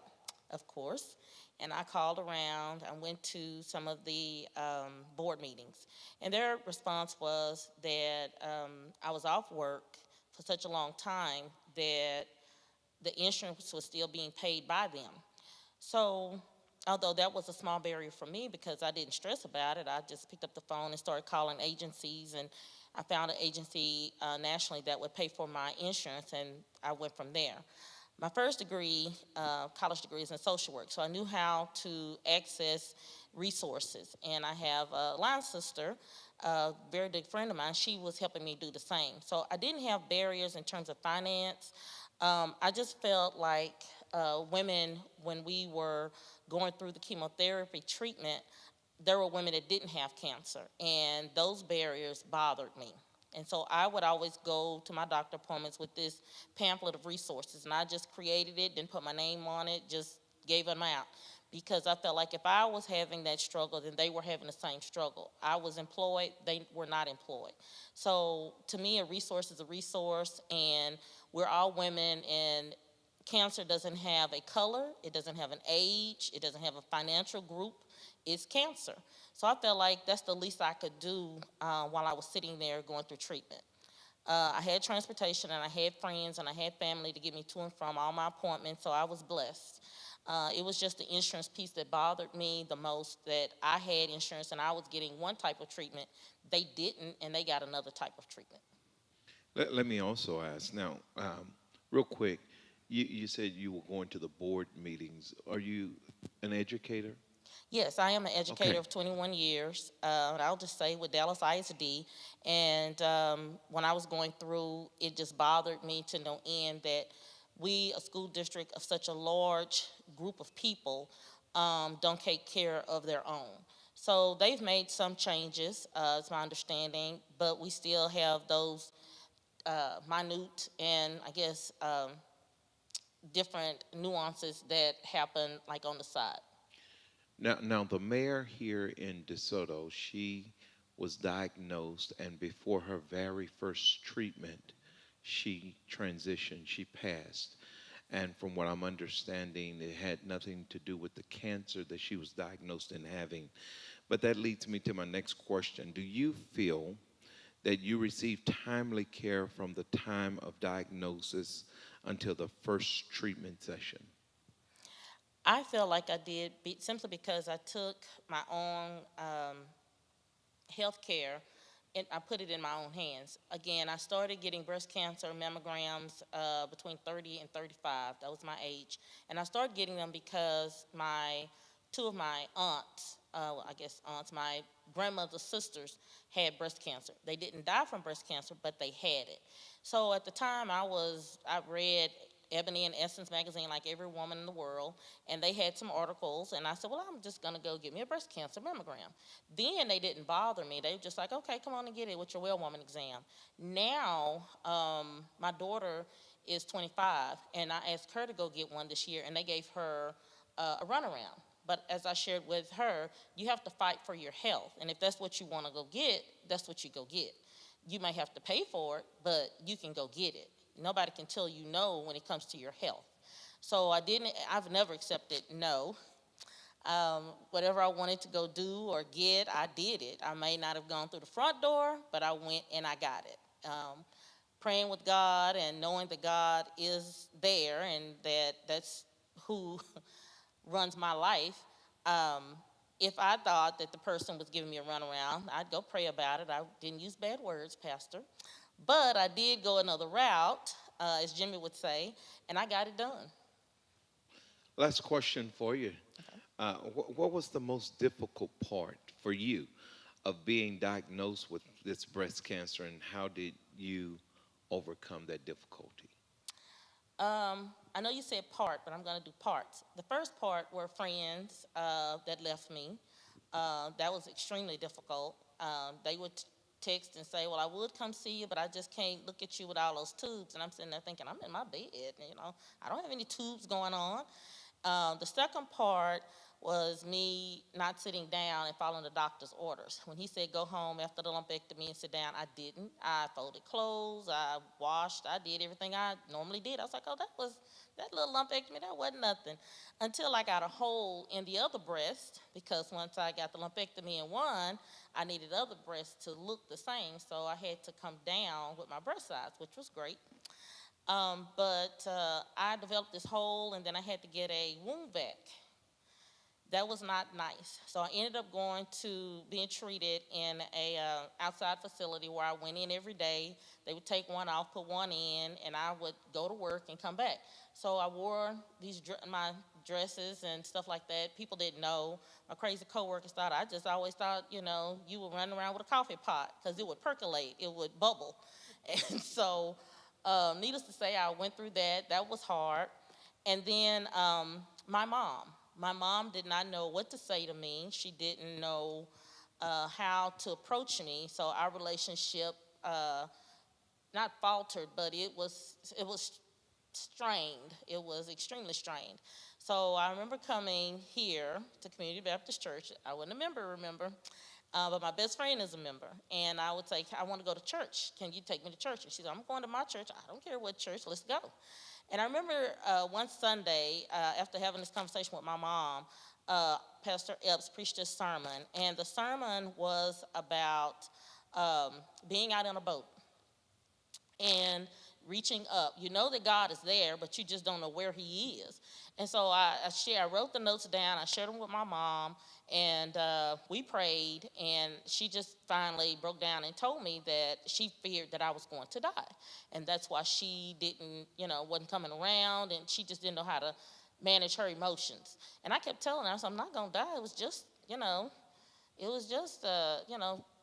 D: of course, and I called around. I went to some of the board meetings, and their response was that I was off work for such a long time that the insurance was still being paid by them. So although that was a small barrier for me because I didn't stress about it, I just picked up the phone and started calling agencies, and I found an agency nationally that would pay for my insurance, and I went from there. My first degree, college degree, is in social work, so I knew how to access resources. And I have a line sister, a very good friend of mine. She was helping me do the same. So I didn't have barriers in terms of finance. I just felt like women, when we were going through the chemotherapy treatment, there were women that didn't have cancer, and those barriers bothered me. And so I would always go to my doctor appointments with this pamphlet of resources, and I just created it, didn't put my name on it, just gave them out. Because I felt like if I was having that struggle, then they were having the same struggle. I was employed, they were not employed. So to me, a resource is a resource, and we're all women, and cancer doesn't have a color, it doesn't have an age, it doesn't have a financial group, it's cancer. So I felt like that's the least I could do while I was sitting there going through treatment. I had transportation, and I had friends, and I had family to get me to and from all my appointments, so I was blessed. It was just the insurance piece that bothered me the most, that I had insurance and I was getting one type of treatment. They didn't, and they got another type of treatment.
A: Let me also ask now, real quick, you said you were going to the board meetings. Are you an educator?
D: Yes, I am an educator
A: Okay.
D: of 21 years. And I'll just say with Dallas ISD. And when I was going through, it just bothered me to no end that we, a school district of such a large group of people, don't take care of their own. So they've made some changes, it's my understanding, but we still have those minute and I guess different nuances that happen like on the side.
A: Now the mayor here in DeSoto, she was diagnosed, and before her very first treatment, she transitioned, she passed. And from what I'm understanding, it had nothing to do with the cancer that she was diagnosed in having. But that leads me to my next question. Do you feel that you received timely care from the time of diagnosis until the first treatment session?
D: I feel like I did simply because I took my own health care and I put it in my own hands. Again, I started getting breast cancer mammograms between 30 and 35. That was my age. And I started getting them because two of my aunts, I guess aunts, my grandmother's sisters had breast cancer. They didn't die from breast cancer, but they had it. So at the time I read Ebony and Essence magazine like every woman in the world, and they had some articles, and I said, well, I'm just gonna go get me a breast cancer mammogram. Then they didn't bother me. They were just like, okay, come on and get it with your well woman exam. Now, my daughter is 25, and I asked her to go get one this year, and they gave her a runaround. But as I shared with her, you have to fight for your health, and if that's what you wanna go get, that's what you go get. You may have to pay for it, but you can go get it. Nobody can tell you no when it comes to your health. So I've never accepted no. Whatever I wanted to go do or get, I did it. I may not have gone through the front door, but I went and I got it. Praying with God and knowing that God is there and that's who runs my life. If I thought that the person was giving me a runaround, I'd go pray about it. I didn't use bad words, Pastor. But I did go another route, as Jimmy would say, and I got it done.
A: Last question for you. What was the most difficult part for you of being diagnosed with this breast cancer, and how did you overcome that difficulty?
D: I know you said part, but I'm going to do parts. The first part were friends that left me. That was extremely difficult. They would text and say, well, I would come see you, but I just can't look at you with all those tubes. And I'm sitting there thinking, I'm in my bed, I don't have any tubes going on. The second part was me not sitting down and following the doctor's orders. When he said go home after the lumpectomy and sit down, I didn't. I folded clothes, I washed, I did everything I normally did. I was like, oh, that little lumpectomy, that wasn't nothing. Until I got a hole in the other breast, because once I got the lumpectomy in one, I needed other breasts to look the same, so I had to come down with my breast size, which was great. But I developed this hole, and then I had to get a wound vac. That was not nice. So I ended up going to being treated in a outside facility where I went in every day. They would take one off, put one in, and I would go to work and come back. So I wore my dresses and stuff like that. People didn't know. My crazy coworkers thought, I just always thought, you would run around with a coffee pot because it would percolate, it would bubble. And so needless to say, I went through that. That was hard. And then my mom did not know what to say to me. She didn't know how to approach me. So our relationship not faltered, but it was strained. It was extremely strained. So I remember coming here to Community Baptist Church. I wasn't a member, remember, but my best friend is a member. And I would say, I want to go to church. Can you take me to church? And she said, I'm going to my church. I don't care what church, let's go. And I remember one Sunday, after having this conversation with my mom, Pastor Epps preached this sermon. And the sermon was about being out in a boat and reaching up. You know that God is there, but you just don't know where He is. And so I wrote the notes down. I shared them with my mom, and we prayed. And she just finally broke down and told me that she feared that I was going to die, and that's why she didn't, wasn't coming around, and she just didn't know how to manage her emotions. And I kept telling her, I said, I'm not gonna die. It was just,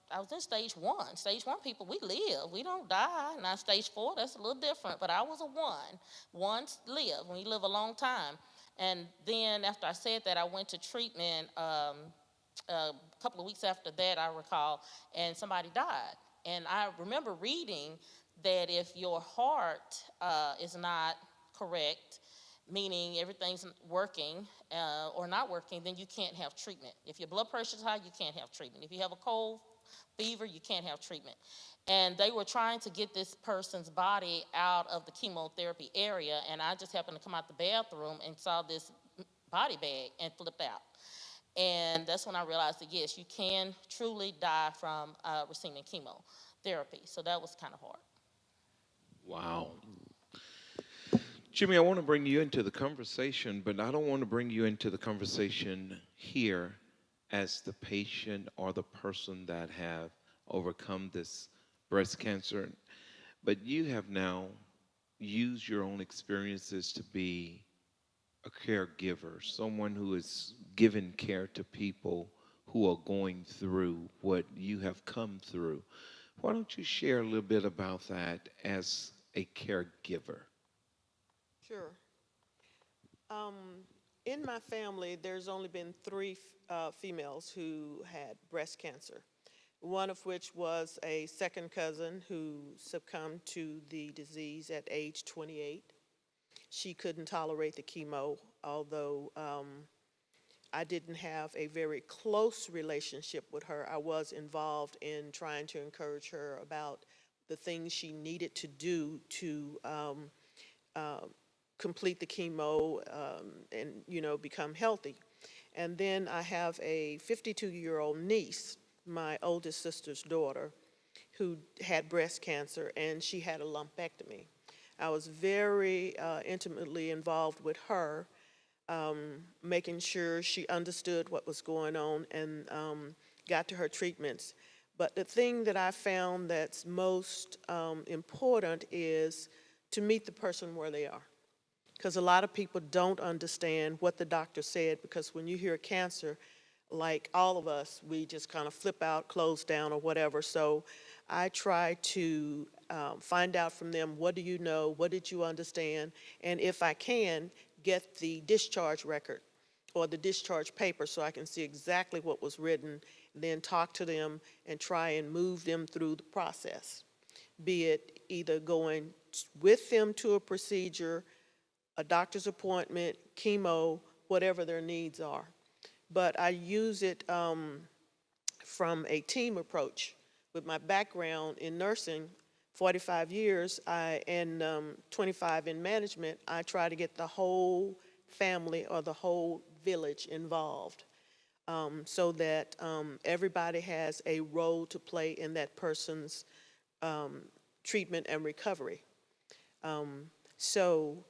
D: I was in stage one. Stage one people, we live, we don't die. Now stage four, that's a little different, but I was a one. Ones live, we live a long time. And then after I said that, I went to treatment a couple of weeks after that, I recall, and somebody died. And I remember reading that if your heart is not correct, meaning everything's working or not working, then you can't have treatment. If your blood pressure is high, you can't have treatment. If you have a cold, fever, you can't have treatment. And they were trying to get this person's body out of the chemotherapy area, and I just happened to come out the bathroom and saw this body bag and flipped out. And that's when I realized that, yes, you can truly die from receiving chemotherapy. So that was kind of hard.
A: Wow. Jimmy, I want to bring you into the conversation, but I don't want to bring you into the conversation here as the patient or the person that have overcome this breast cancer. But you have now used your own experiences to be a caregiver, someone who is giving care to people who are going through what you have come through. Why don't you share a little bit about that as a caregiver?
E: Sure. In my family, there's only been three females who had breast cancer, one of which was a second cousin who succumbed to the disease at age 28. She couldn't tolerate the chemo, although I didn't have a very close relationship with her. I was involved in trying to encourage her about the things she needed to do to complete the chemo and, become healthy. And then I have a 52-year-old niece, my oldest sister's daughter, who had breast cancer, and she had a lumpectomy. I was very intimately involved with her, making sure she understood what was going on and got to her treatments. But the thing that I found that's most important is to meet the person where they are. Because a lot of people don't understand what the doctor said, because when you hear cancer, like all of us, we just kind of flip out, close down, or whatever. So I try to find out from them, what do you know, what did you understand, and if I can, get the discharge record or the discharge paper so I can see exactly what was written, then talk to them and try and move them through the process, be it either going with them to a procedure, a doctor's appointment, chemo, whatever their needs are. But I use it from a team approach. With my background in nursing, 45 years, and 25 in management, I try to get the whole family or the whole village involved, so that everybody has a role to play in that person's treatment and recovery. So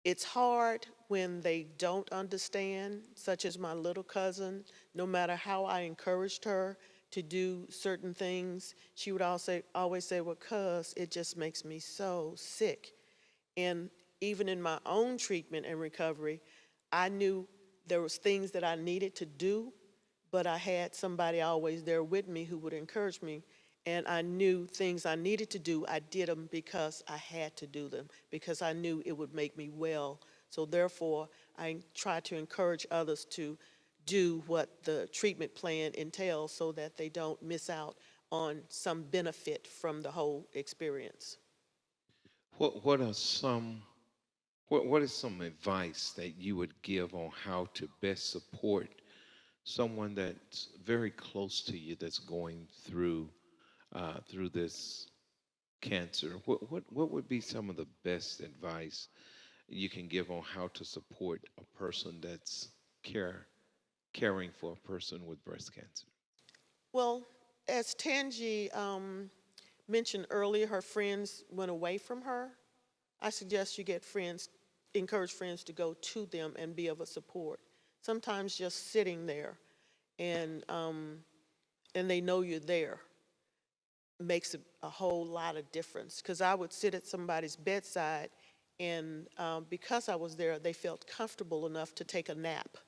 E: it's hard when they don't understand, such as my little cousin. No matter how I encouraged her to do certain things, she would always say, well, cuz, it just makes me so sick. And even in my own treatment and recovery, I knew there was things that I needed to do, but I had somebody always there with me who would encourage me. And I knew things I needed to do, I did them because I had to do them, because I knew it would make me well So therefore, I try to encourage others to do what the treatment plan entails so that they don't miss out on some benefit from the whole experience.
A: What are some what is some advice that you would give on how to best support someone that's very close to you that's going through this cancer? What would be some of the best advice you can give on how to support a person that's caring for a person with breast cancer?
E: Well, as Tangi mentioned earlier, her friends went away from her. I suggest you get friends, encourage friends to go to them and be of a support. Sometimes just sitting there and they know you're there makes a whole lot of difference. Because I would sit at somebody's bedside, and because I was there, they felt comfortable enough to take a nap.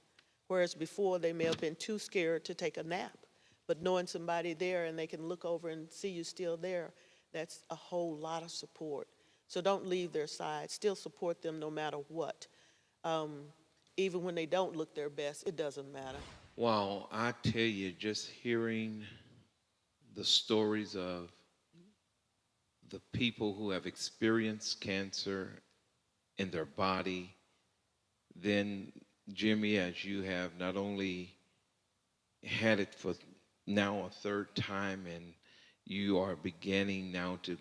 E: Whereas before, they may have been too scared to take a nap. But knowing somebody there and they can look over and see you still there, that's a whole lot of support. So don't leave their side. Still support them no matter what. Even when they don't look their best, it doesn't matter.
A: Wow, I tell you, just hearing the stories of the people who have experienced cancer in their body, then, Jimmy, as you have not only had it for now a third time and you are beginning now to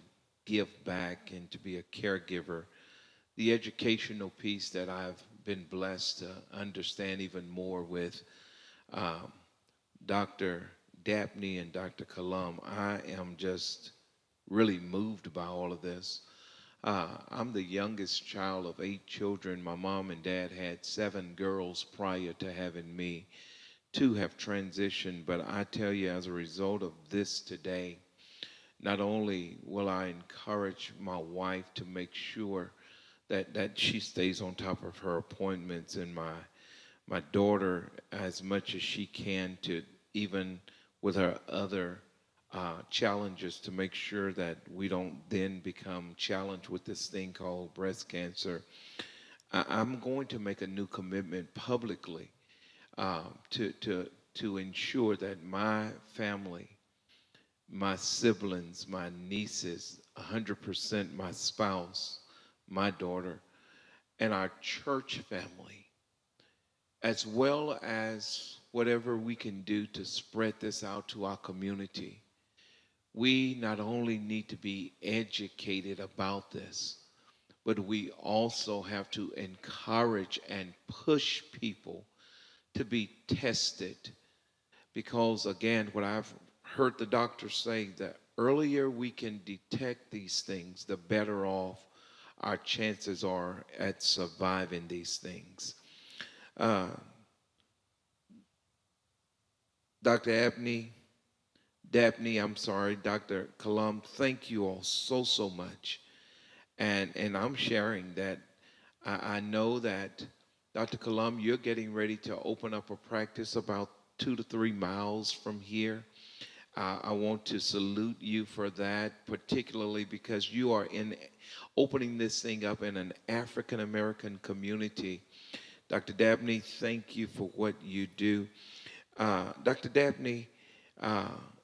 A: give back and to be a caregiver, the educational piece that I've been blessed to understand even more with Dr. Dabney and Dr. Colum, I am just really moved by all of this. I'm the youngest child of 8 children. My mom and dad had 7 girls prior to having me. 2 have transitioned, but I tell you, as a result of this today, not only will I encourage my wife to make sure that she stays on top of her appointments, and my daughter as much as she can, to even with her other challenges, to make sure that we don't then become challenged with this thing called breast cancer. I'm going to make a new commitment publicly to ensure that my family, my siblings, my nieces, 100% my spouse, my daughter, and our church family, as well as whatever we can do to spread this out to our community. We not only need to be educated about this, but we also have to encourage and push people to be tested. Because again, what I've heard the doctors say, the earlier we can detect these things, the better off our chances are at surviving these things. Uh, Dr. Dabney, I'm sorry, Dr. Colum, thank you all so much. And I'm sharing that I know that, Dr. Colum, you're getting ready to open up a practice about 2 to 3 miles from here. I want to salute you for that, particularly because you are in opening this thing up in an African American community. Dr. Dabney, thank you for what you do. Dr. Dabney,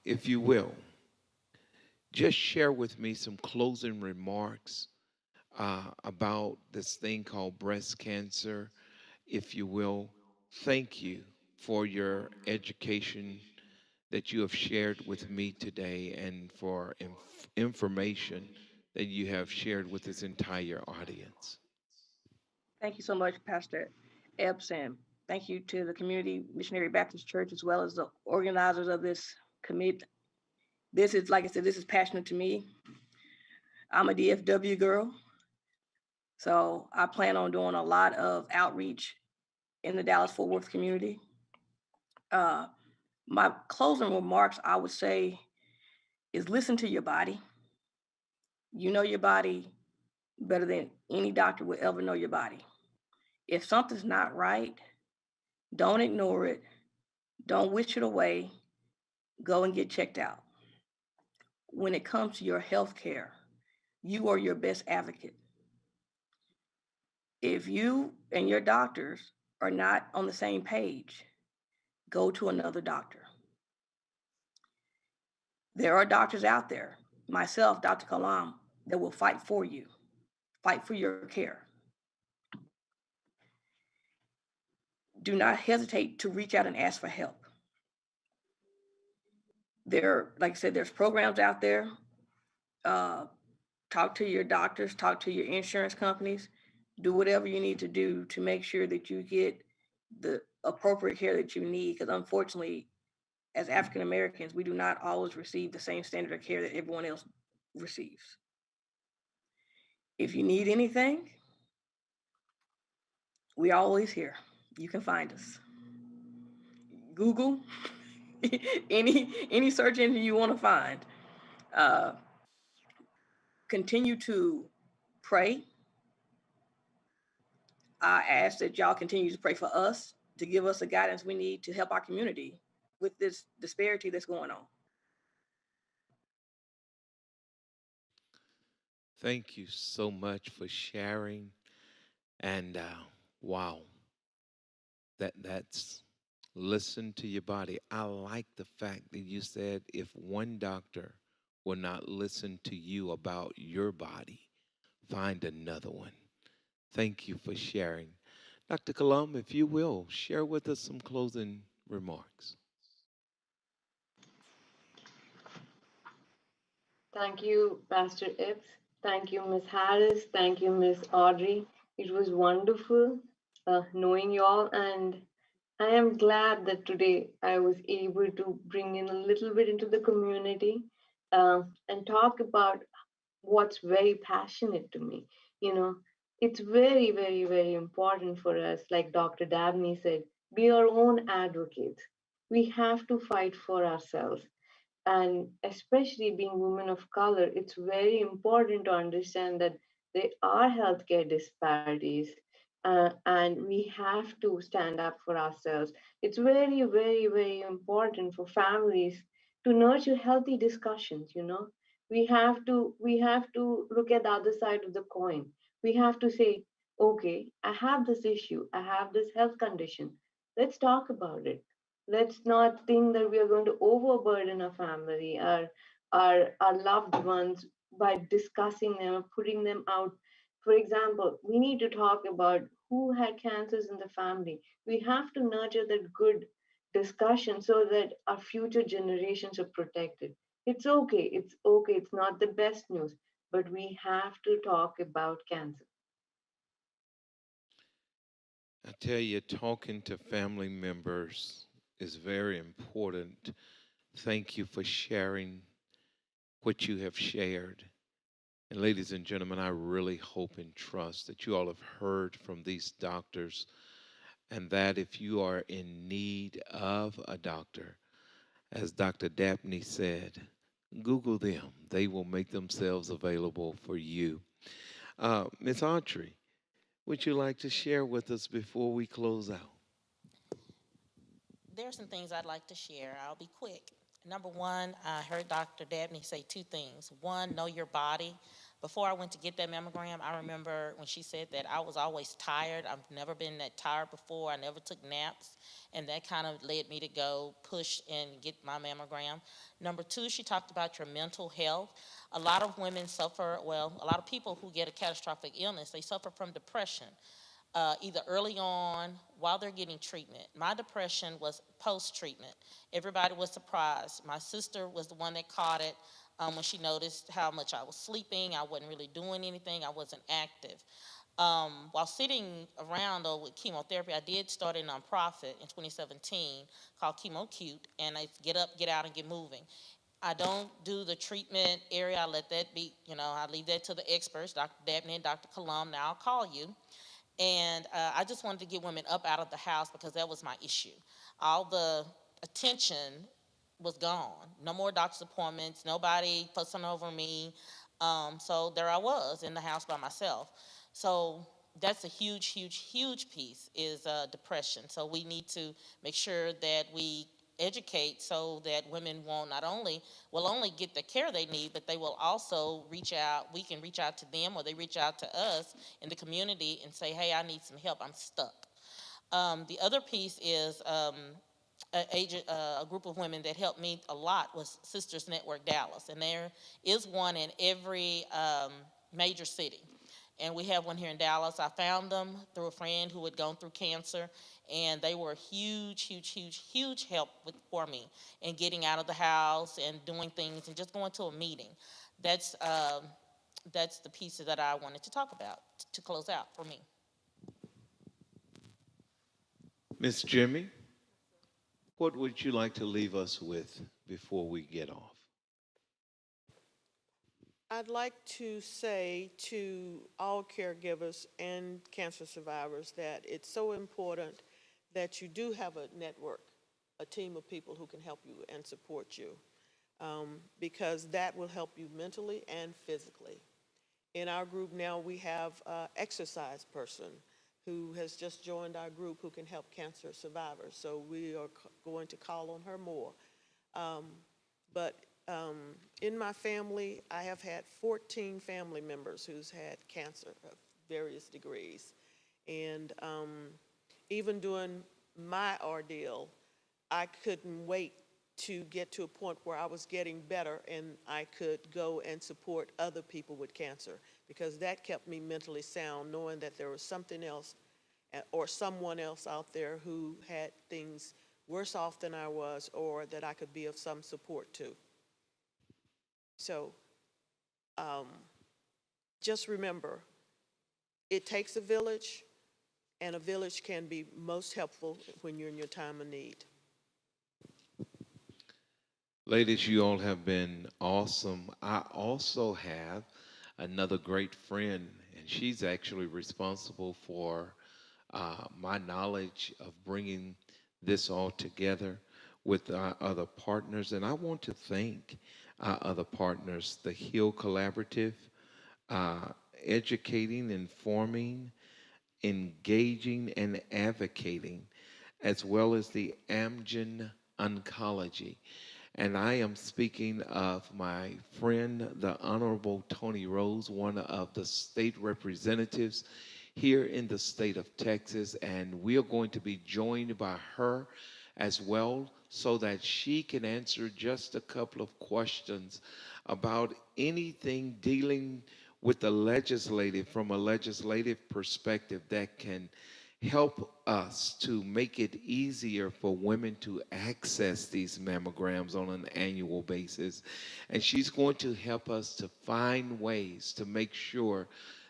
A: if you will, just share with me some closing remarks about this thing called breast cancer, if you will. Thank you for your education that you have shared with me today, and for information that you have shared with this entire audience.
C: Thank you so much, Pastor Epps, and thank you to the Community Missionary Baptist Church, as well as the organizers of this committee. This is, like I said, this is passionate to me. I'm a DFW girl, so I plan on doing a lot of outreach in the Dallas-Fort Worth community. My closing remarks, I would say, is listen to your body. You know your body better than any doctor would ever know your body. If something's not right, don't ignore it. Don't wish it away. Go and get checked out. When it comes to your health care, you are your best advocate. If you and your doctors are not on the same page, go to another doctor. There are doctors out there, myself, Dr. Kalam, that will fight for you, fight for your care. Do not hesitate to reach out and ask for help. Like I said, there's programs out there. Talk to your doctors, talk to your insurance companies, do whatever you need to do to make sure that you get the appropriate care that you need. Because unfortunately, as African Americans, we do not always receive the same standard of care that everyone else receives. If you need anything, we always here. You can find us. Google, any search engine you want to find. Uh, Continue to pray. I ask that y'all continue to pray for us to give us the guidance we need to help our community with this disparity that's going on.
A: Thank you so much for sharing. And wow, that's listen to your body. I like the fact that you said if one doctor will not listen to you about your body, find another one. Thank you for sharing. Dr. Kalam, if you will, share with us some closing remarks.
B: Thank you, Pastor Epps. Thank you, Miss Harris. Thank you, Miss Audrey. It was wonderful knowing you all, and I am glad that today I was able to bring in a little bit into the community and talk about what's very passionate to me. You know, it's very, very, very important for us, like Dr. Dabney said, be our own advocates. We have to fight for ourselves. And especially being women of color, it's very important to understand that there are healthcare disparities, and we have to stand up for ourselves. It's very, very, very important for families to nurture healthy discussions. We have to look at the other side of the coin. We have to say, okay, I have this issue, I have this health condition. Let's talk about it. Let's not think that we are going to overburden our family, our loved ones, by discussing them or putting them out. For example, we need to talk about who had cancers in the family. We have to nurture that good discussion so that our future generations are protected. It's not the best news, but we have to talk about cancer.
A: I tell you, talking to family members is very important. Thank you for sharing what you have shared. And ladies and gentlemen, I really hope and trust that you all have heard from these doctors, and that if you are in need of a doctor, as Dr. Dabney said, Google them. They will make themselves available for you. Ms. Audrey, would you like to share with us before we close out?
D: There are some things I'd like to share. I'll be quick. Number one, I heard Dr. Dabney say two things. One, know your body. Before I went to get that mammogram, I remember when she said that I was always tired. I've never been that tired before. I never took naps. And that kind of led me to go push and get my mammogram. Number two, she talked about your mental health. A lot of women suffer, well, a lot of people who get a catastrophic illness, they suffer from depression. Either early on while they're getting treatment. My depression was post-treatment. Everybody was surprised. My sister was the one that caught it when she noticed how much I was sleeping. I wasn't really doing anything. I wasn't active. While sitting around though with chemotherapy, I did start a nonprofit in 2017 called Chemo Cute, and it's get up, get out, and get moving. I don't do the treatment area. I let that be, I leave that to the experts, Dr. Dabney and Dr. Kalam. Now I'll call you. And I just wanted to get women up out of the house because that was my issue. All the attention was gone. No more doctor's appointments, nobody fussing over me. So there I was in the house by myself. So that's a huge, huge, huge piece is depression. So we need to make sure that we educate so that women won't not only will only get the care they need, but they will also reach out. We can reach out to them, or they reach out to us in the community and say, "Hey, I need some help. I'm stuck." The other piece is a group of women that helped me a lot was Sisters Network Dallas, and there is one in every major city. And we have one here in Dallas. I found them through a friend who had gone through cancer, and they were huge help for me in getting out of the house and doing things and just going to a meeting. That's that's the piece that I wanted to talk about to close out for me.
A: Miss Jimmy, what would you like to leave us with before we get off?
E: I'd like to say to all caregivers and cancer survivors that it's so important that you do have a network, a team of people who can help you and support you, because that will help you mentally and physically. In our group now, we have an exercise person who has just joined our group who can help cancer survivors. So we are going to call on her more. But in my family, I have had 14 family members who's had cancer of various degrees. And even during my ordeal, I couldn't wait to get to a point where I was getting better and I could go and support other people with cancer, because that kept me mentally sound, knowing that there was something else or someone else out there who had things worse off than I was, or that I could be of some support to. So just remember, it takes a village, and a village can be most helpful when you're in your time of need.
A: Ladies, you all have been awesome. I also have another great friend, and she's actually responsible for my knowledge of bringing this all together with our other partners. And I want to thank our other partners, the Hill Collaborative, uh, educating, informing, engaging, and advocating, as well as the Amgen Oncology. And I am speaking of my friend, the Honorable Tony Rose, one of the state representatives here in the state of Texas. And we are going to be joined by her as well so that she can answer just a couple of questions about anything dealing with the legislative, from a legislative perspective, that can help us to make it easier for women to access these mammograms on an annual basis. And she's going to help us to find ways to make sure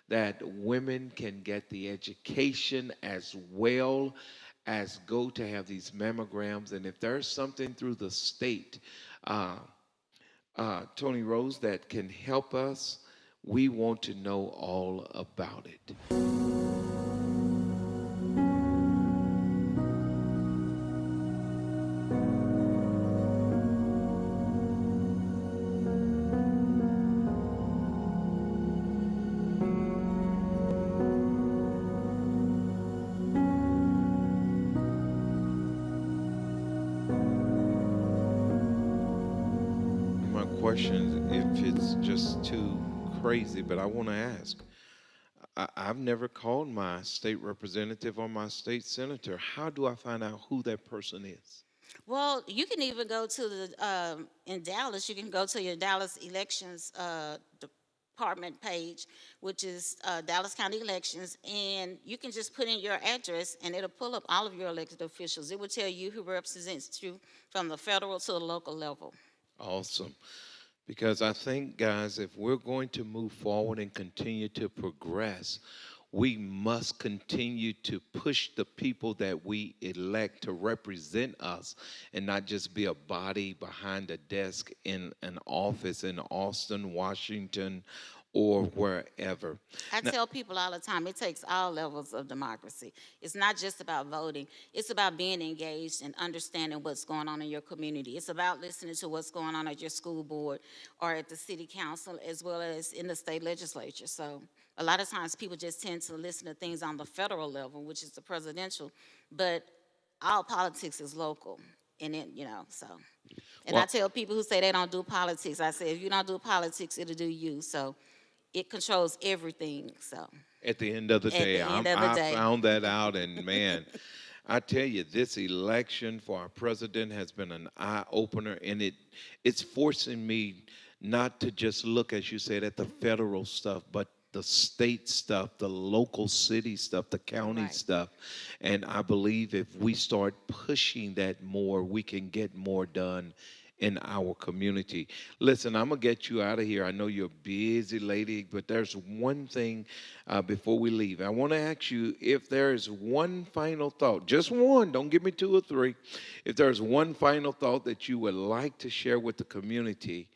A: that women can get the education as well as go to have these mammograms. And if there's something through the state, uh, Tony Rose, that can help us, we want to know all about it. My question, if it's just too crazy, but I want to ask. I've never called my state representative or my state senator. How do I find out who that person is?
F: Well, you can even go to the, in Dallas, you can go to your Dallas elections department page, which is Dallas County Elections, and you can just put in your address and it'll pull up all of your elected officials. It will tell you who represents you from the federal to the local level.
A: Awesome. Because I think, guys, if we're going to move forward and continue to progress, we must continue to push the people that we elect to represent us and not just be a body behind a desk in an office in Austin, Washington, or wherever.
F: I
A: Now,
F: tell people all the time, it takes all levels of democracy. It's not just about voting. It's about being engaged and understanding what's going on in your community. It's about listening to what's going on at your school board or at the city council, as well as in the state legislature. So a lot of times people just tend to listen to things on the federal level, which is the presidential, but all politics is local. And then, so. And I
A: Well-
F: tell people who say they don't do politics, I say, if you don't do politics, it'll do you. So it controls everything, so.
A: At the end of the
F: At
A: day,
F: the end of the
A: I
F: day.
A: found that out, and man, I tell you, this election for our president has been an eye opener, and it's forcing me not to just look, as you said, at the federal stuff, but the state stuff, the local city stuff, the county
F: Right.
A: stuff. And I believe if we start pushing that more, we can get more done in our community. Listen, I'm going to get you out of here. I know you're a busy lady, but there's one thing before we leave. I want to ask you if there is one final thought, just one, don't give me two or three. If there's one final thought that you would like to share with the community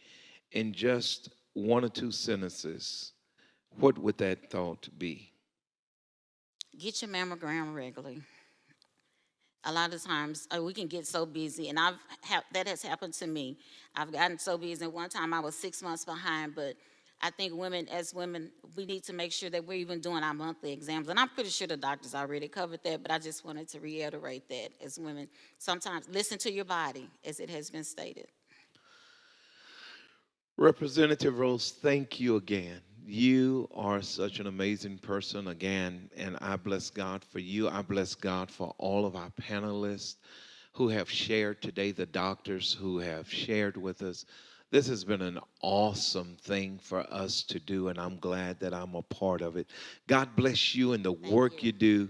A: in just one or two sentences, what would that thought be?
F: Get your mammogram regularly. A lot of times we can get so busy, and that has happened to me. I've gotten so busy. And one time I was 6 months behind, but I think as women, we need to make sure that we're even doing our monthly exams. And I'm pretty sure the doctors already covered that, but I just wanted to reiterate that as women, sometimes listen to your body, as it has been stated.
A: Representative Rose, thank you again. You are such an amazing person again, and I bless God for you. I bless God for all of our panelists who have shared today, the doctors who have shared with us. This has been an awesome thing for us to do, and I'm glad that I'm a part of it. God bless you and the work you do,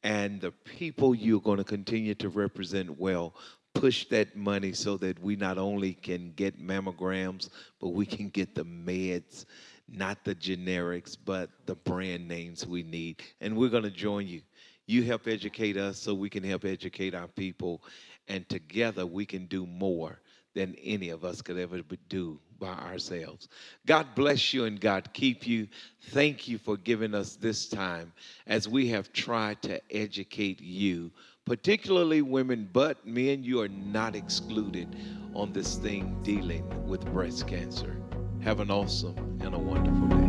A: and the people you're going to continue to represent well. Push that money so that we not only can get mammograms, but we can get the meds, not the generics, but the brand names we need. And we're going to join you. You help educate us so we can help educate our people. And together we can do more than any of us could ever do by ourselves. God bless you and God keep you. Thank you for giving us this time as we have tried to educate you, particularly women, but men, you are not excluded on this thing dealing with breast cancer. Have an awesome and a wonderful day.